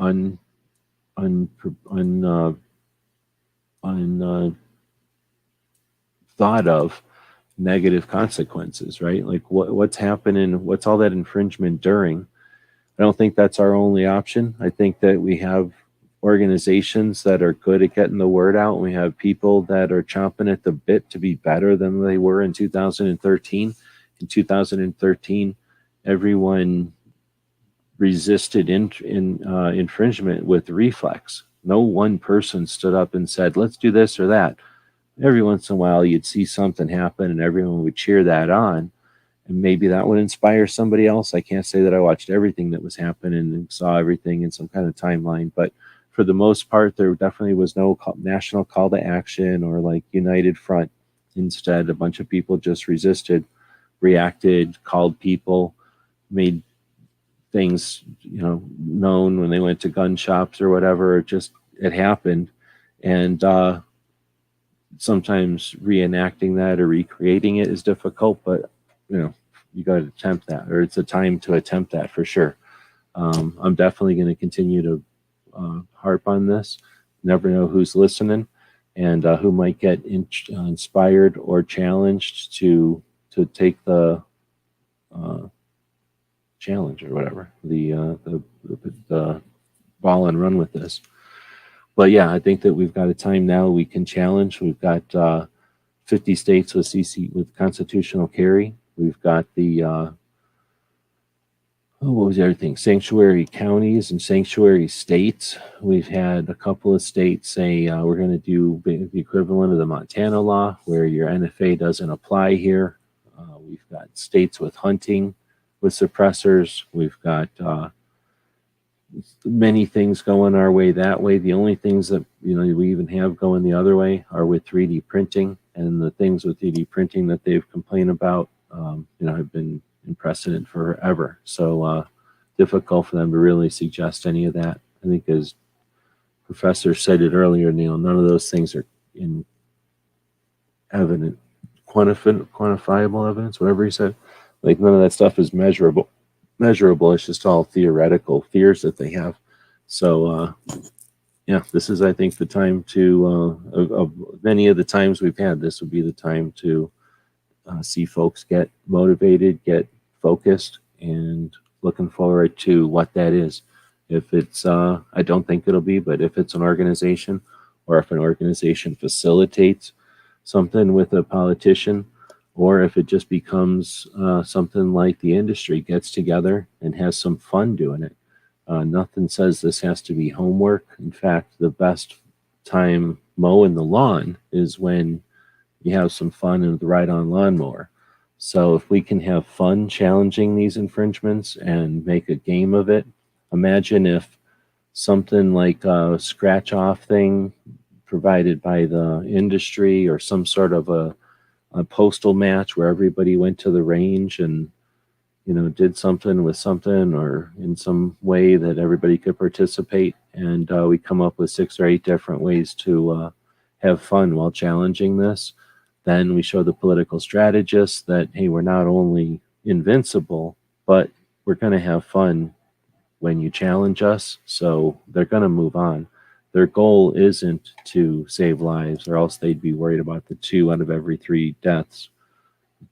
thought of negative consequences, right? Like what's happening? What's all that infringement during? I don't think that's our only option. I think that we have organizations that are good at getting the word out. We have people that are chomping at the bit to be better than they were in 2013. In 2013, everyone resisted infringement with reflex. No one person stood up and said, let's do this or that. Every once in a while, you'd see something happen and everyone would cheer that on. And maybe that would inspire somebody else. I can't say that I watched everything that was happening and saw everything in some kind of timeline, but for the most part, there definitely was no national call to action or like united front. Instead, a bunch of people just resisted, reacted, called people, made things, known when they went to gun shops or whatever. It happened. And sometimes reenacting that or recreating it is difficult, but you got to attempt that, or it's a time to attempt that for sure. I'm definitely going to continue to harp on this. Never know who's listening, and who might get inspired or challenged to take the challenge or whatever, the ball and run with this. But yeah, I think that we've got a time now we can challenge. We've got 50 states with constitutional carry. We've got the what was the other thing? Sanctuary counties and sanctuary states. We've had a couple of states say we're going to do the equivalent of the Montana law, where your NFA doesn't apply here. We've got states with hunting with suppressors. We've got many things going our way that way. The only things that we even have going the other way are with 3D printing, and the things with 3D printing that they've complained about, have been in precedent forever. So difficult for them to really suggest any of that. I think, as Professor said it earlier, Neil, none of those things are in evident, quantifiable evidence, whatever he said. Like, none of that stuff is measurable. It's just all theoretical fears that they have. So yeah, this is, I think, the time to of many of the times we've had, this would be the time to see folks get motivated, get focused, and looking forward to what that is. If it's I don't think it'll be, but if it's an organization, or if an organization facilitates something with a politician, or if it just becomes something like the industry gets together and has some fun doing it. Nothing says this has to be homework. In fact, the best time mowing the lawn is when you have some fun and the ride-on lawnmower. So if we can have fun challenging these infringements and make a game of it, imagine if something like a scratch-off thing provided by the industry, or some sort of a postal match where everybody went to the range and did something with something, or in some way that everybody could participate, and we come up with 6 or 8 different ways to have fun while challenging this. Then we show the political strategists that, hey, we're not only invincible, but we're going to have fun when you challenge us. So they're going to move on. Their goal isn't to save lives, or else they'd be worried about the 2 out of every 3 deaths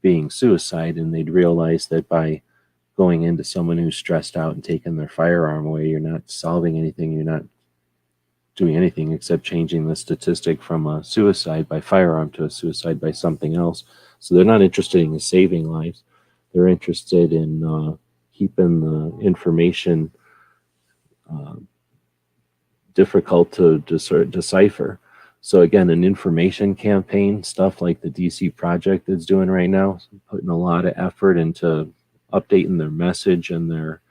being suicide, and they'd realize that by going into someone who's stressed out and taking their firearm away, you're not solving anything. You're not doing anything except changing the statistic from a suicide by firearm to a suicide by something else. So they're not interested in saving lives. They're interested in keeping the information difficult to decipher. So again, an information campaign, stuff like the DC Project is doing right now, putting a lot of effort into updating their message and their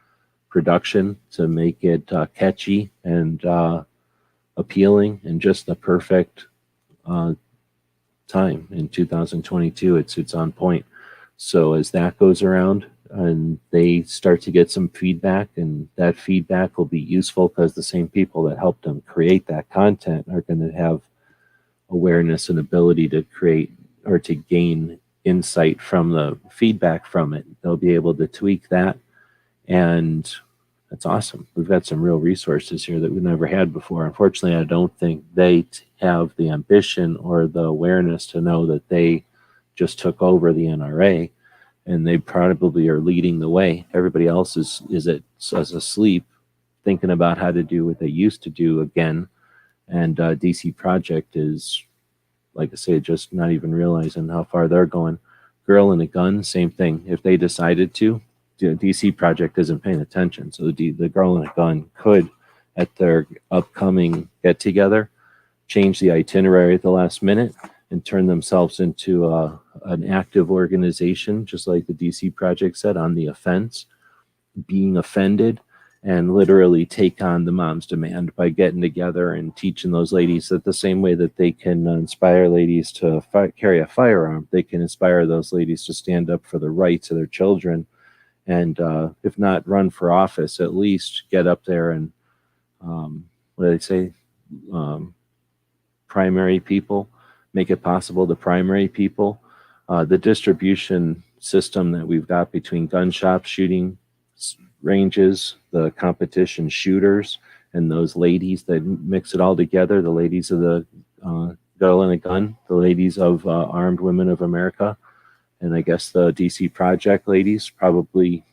production to make it catchy and appealing, and just the perfect time in 2022. It's on point. So as that goes around and they start to get some feedback, and that feedback will be useful because the same people that helped them create that content are going to have awareness and ability to create or to gain insight from the feedback from it. They'll be able to tweak that, and that's awesome. We've got some real resources here that we've never had before. Unfortunately, I don't think they have the ambition or the awareness to know that they just took over the NRA, and they probably are leading the way. Everybody else is asleep, thinking about how to do what they used to do again. And DC Project is, like I say, just not even realizing how far they're going. Girl and a Gun, same thing. If they decided to, DC Project isn't paying attention. So the Girl and a Gun could, at their upcoming get-together, change the itinerary at the last minute and turn themselves into an active organization, just like the DC Project said, on the offense, being offended, and literally take on the mom's demand by getting together and teaching those ladies that the same way that they can inspire ladies to carry a firearm, they can inspire those ladies to stand up for the rights of their children, and if not run for office, at least get up there and, what do they say, primary people, make it possible to primary people. The distribution system that we've got between gun shops, shooting ranges, the competition shooters, and those ladies that mix it all together, the ladies of the Girl and a Gun, the ladies of Armed Women of America, and I guess the DC Project ladies, probably,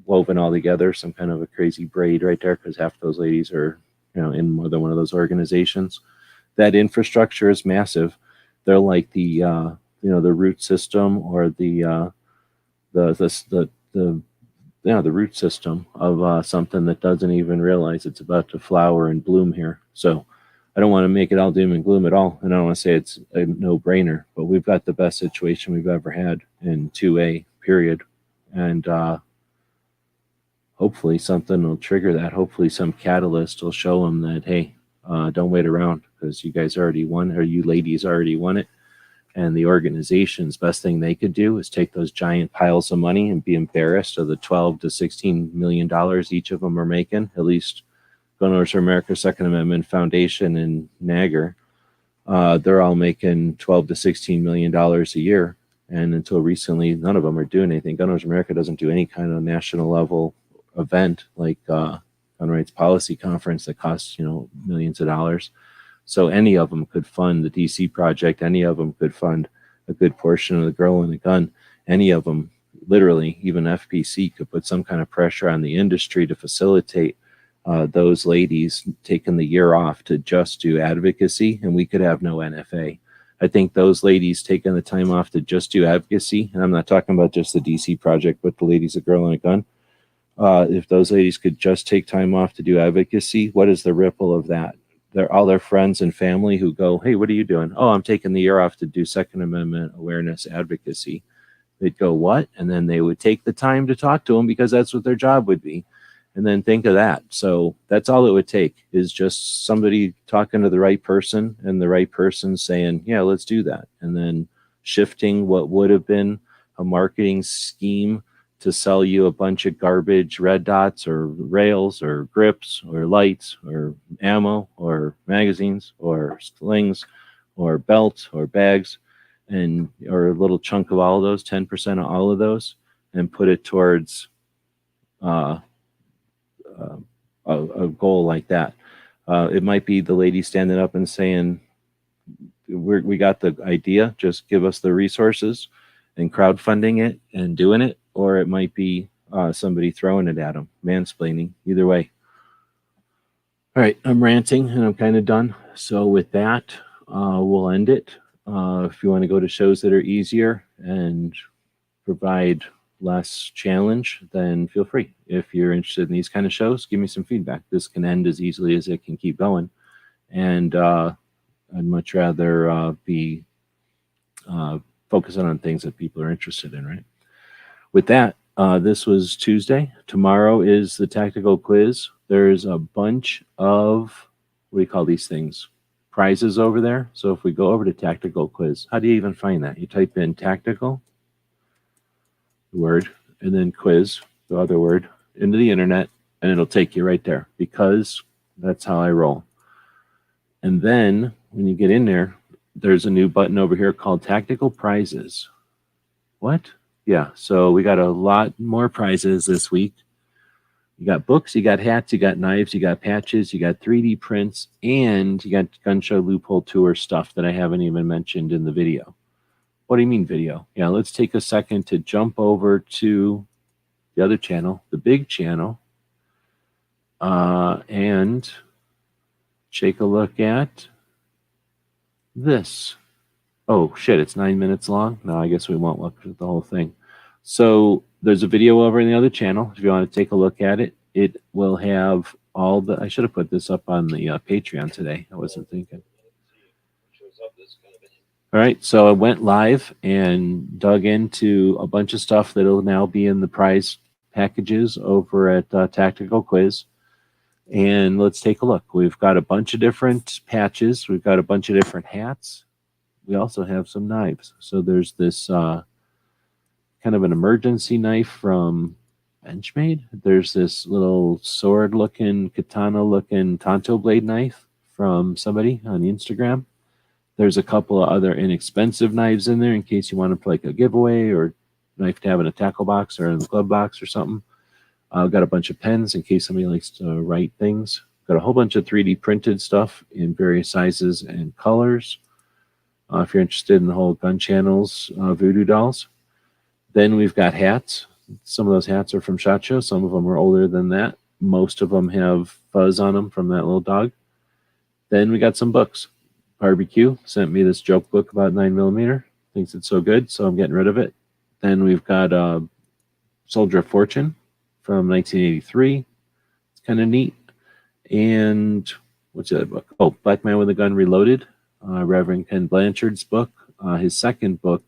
woven all together, some kind of a crazy braid right there, because half those ladies are, in more than one of those organizations. That infrastructure is massive. They're like the the root system, or the root system of something that doesn't even realize it's about to flower and bloom here. So I don't want to make it all doom and gloom at all, and I don't want to say it's a no-brainer, but we've got the best situation we've ever had in 2A, period. And hopefully something will trigger that. Hopefully some catalyst will show them that, hey, don't wait around, because you guys already won, or you ladies already won it. And the organization's best thing they could do is take those giant piles of money and be embarrassed of the $12 to $16 million each of them are making. At least Gun Owners for America, Second Amendment Foundation, and NAGR, they're all making $12 to $16 million a year. And until recently, none of them are doing anything. Gun Owners for America doesn't do any kind of national level event like Gun Rights Policy Conference that costs millions of dollars. So any of them could fund the DC Project. Any of them could fund a good portion of the Girl and the Gun. Any of them, literally, even FPC could put some kind of pressure on the industry to facilitate those ladies taking the year off to just do advocacy, and we could have no NFA. I think those ladies taking the time off to just do advocacy, and I'm not talking about just the DC Project, but the ladies of Girl and a Gun, if those ladies could just take time off to do advocacy, what is the ripple of that? They're all their friends and family who go, hey, what are you doing? Oh, I'm taking the year off to do Second Amendment awareness advocacy. They'd go, what? And then they would take the time to talk to them, because that's what their job would be. And then think of that. So that's all it would take, is just somebody talking to the right person, and the right person saying, yeah, let's do that. And then shifting what would have been a marketing scheme to sell you a bunch of garbage red dots or rails or grips or lights or ammo or magazines or slings or belts or bags, and or a little chunk of all of those, 10% of all of those, and put it towards a goal like that. It might be the lady standing up and saying, we got the idea, just give us the resources, and crowdfunding it and doing it. Or it might be somebody throwing it at them, mansplaining. Either way. All right, I'm ranting and I'm kind of done. So with that, we'll end it. If you want to go to shows that are easier and provide less challenge, then feel free. If you're interested in these kind of shows, give me some feedback. This can end as easily as it can keep going. And I'd much rather be focusing on things that people are interested in, right? With that, this was Tuesday. Tomorrow is the tactical quiz. There's a bunch of, what do you call these things? Prizes over there. So if we go over to tactical quiz, how do you even find that? You type in tactical, the word, and then quiz, the other word, into the internet, and it'll take you right there, because that's how I roll. And then when you get in there, there's a new button over here called tactical prizes. What? Yeah, so we got a lot more prizes this week. You got books, you got hats, you got knives, you got patches, you got 3D prints, and you got Gun Show Loophole Tour stuff that I haven't even mentioned in the video. What do you mean video? Yeah, let's take a second to jump over to the other channel, the big channel, and take a look at this. Oh, shit, it's 9 minutes long? No, I guess we won't look at the whole thing. So there's a video over in the other channel. If you want to take a look at it, it will have all the... I should have put this up on the Patreon today. I wasn't thinking. All right, so I went live and dug into a bunch of stuff that will now be in the prize packages over at Tactical Quiz. And let's take a look. We've got a bunch of different patches. We've got a bunch of different hats. We also have some knives. So there's this kind of an emergency knife from Benchmade. There's this little sword-looking, katana-looking Tonto blade knife from somebody on Instagram. There's a couple of other inexpensive knives in there in case you want to play like a giveaway or knife tab in a tackle box or in the glove box or something. I've got a bunch of pens in case somebody likes to write things. Got a whole bunch of 3D printed stuff in various sizes and colors. If you're interested in the whole gun channels, voodoo dolls. Then we've got hats. Some of those hats are from SHOT Show. Some of them are older than that. Most of them have fuzz on them from that little dog. Then we got some books. Barbecue sent me this joke book about 9mm. Thinks it's so good, so I'm getting rid of it. Then we've got Soldier of Fortune from 1983. It's kind of neat. And what's the other book? Oh, Black Man with a Gun Reloaded, Reverend Ken Blanchard's book, his second book.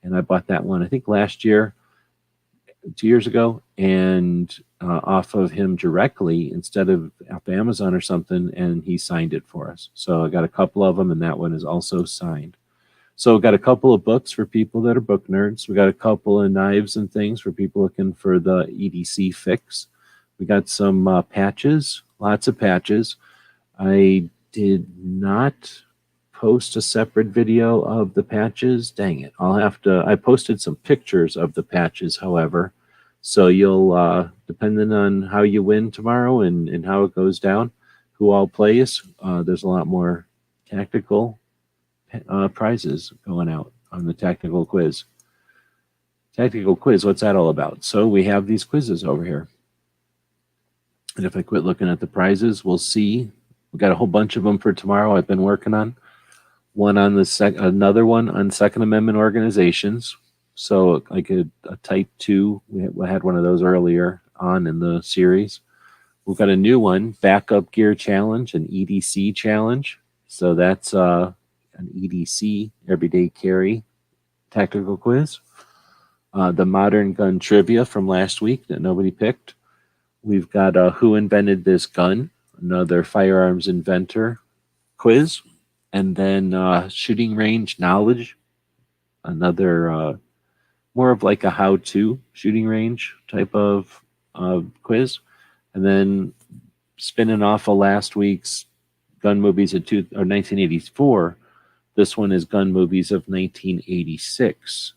And I bought that one, I think last year, 2 years ago, and off of him directly instead of off Amazon or something, and he signed it for us. So I got a couple of them, and that one is also signed. So we got a couple of books for people that are book nerds. We got a couple of knives and things for people looking for the EDC fix. We got some patches, lots of patches. I did not post a separate video of the patches. Dang it. I posted some pictures of the patches, however. So you'll, depending on how you win tomorrow and how it goes down, who all plays, there's a lot more tactical prizes going out on the tactical quiz. Tactical quiz, what's that all about? So we have these quizzes over here. And if I quit looking at the prizes, we'll see. We got a whole bunch of them for tomorrow I've been working on. One on another one on Second Amendment organizations. So like a type 2, we had one of those earlier on in the series. We've got a new one, backup gear challenge, an EDC challenge. So that's an EDC, everyday carry tactical quiz. The modern gun trivia from last week that nobody picked. We've got who invented this gun, another firearms inventor quiz. And then shooting range knowledge, another more of like a how-to shooting range type of quiz. And then spinning off of last week's gun movies of 1984, this one is gun movies of 1986.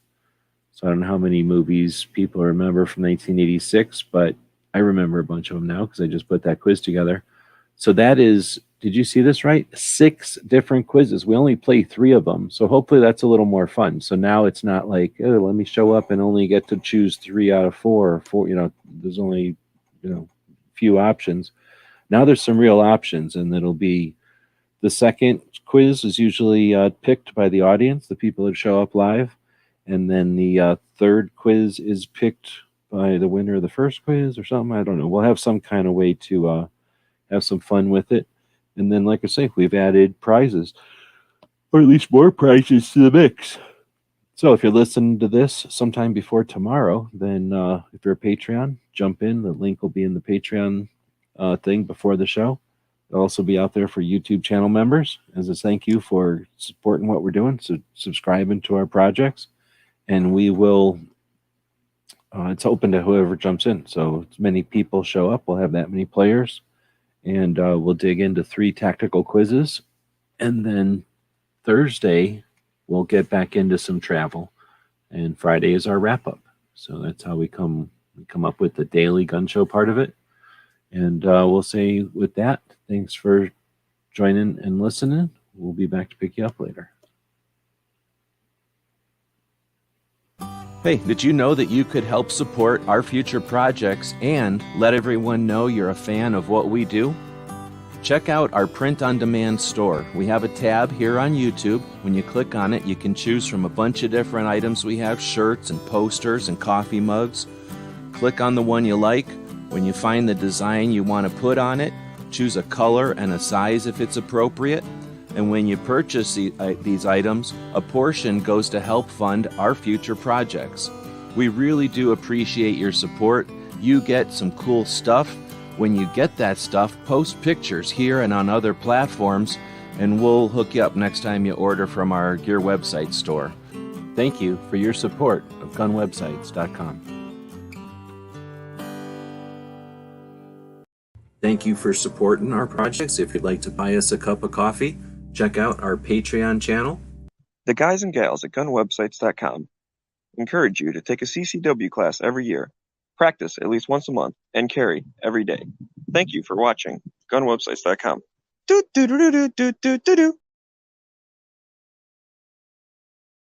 So I don't know how many movies people remember from 1986, but I remember a bunch of them now because I just put that quiz together. So that is, did you see this right? 6 different quizzes. We only play 3 of them. So hopefully that's a little more fun. So now it's not like, oh, let me show up and only get to choose 3 out of 4. There's only, few options. Now there's some real options, and it'll be the second quiz is usually picked by the audience, the people that show up live. And then the third quiz is picked by the winner of the first quiz or something. I don't know. We'll have some kind of way to have some fun with it. And then, like I say, we've added prizes, or at least more prizes to the mix. So if you're listening to this sometime before tomorrow, then if you're a Patreon, jump in. The link will be in the Patreon thing before the show. It'll also be out there for YouTube channel members as a thank you for supporting what we're doing, so subscribing to our projects. And we will, it's open to whoever jumps in. So as many people show up, we'll have that many players. And we'll dig into 3 tactical quizzes. And then Thursday, we'll get back into some travel. And Friday is our wrap-up. So that's how we come up with the daily gun show part of it. And we'll say with that, thanks for joining and listening. We'll be back to pick you up later. Hey, did you know that you could help support our future projects and let everyone know you're a fan of what we do? Check out our print-on-demand store. We have a tab here on YouTube. When you click on it, you can choose from a bunch of different items. We have shirts and posters and coffee mugs. Click on the one you like. When you find the design you want to put on it, choose a color and a size if it's appropriate. And when you purchase these items, a portion goes to help fund our future projects. We really do appreciate your support. You get some cool stuff. When you get that stuff, post pictures here and on other platforms, and we'll hook you up next time you order from our Gear website store. Thank you for your support of gunwebsites.com. Thank you for supporting our projects. If you'd like to buy us a cup of coffee, check out our Patreon channel. The guys and gals at gunwebsites.com. encourage you to take a CCW class every year, practice at least once a month, and carry every day. Thank you for watching GunWebsites.com. Do do do do do do do do.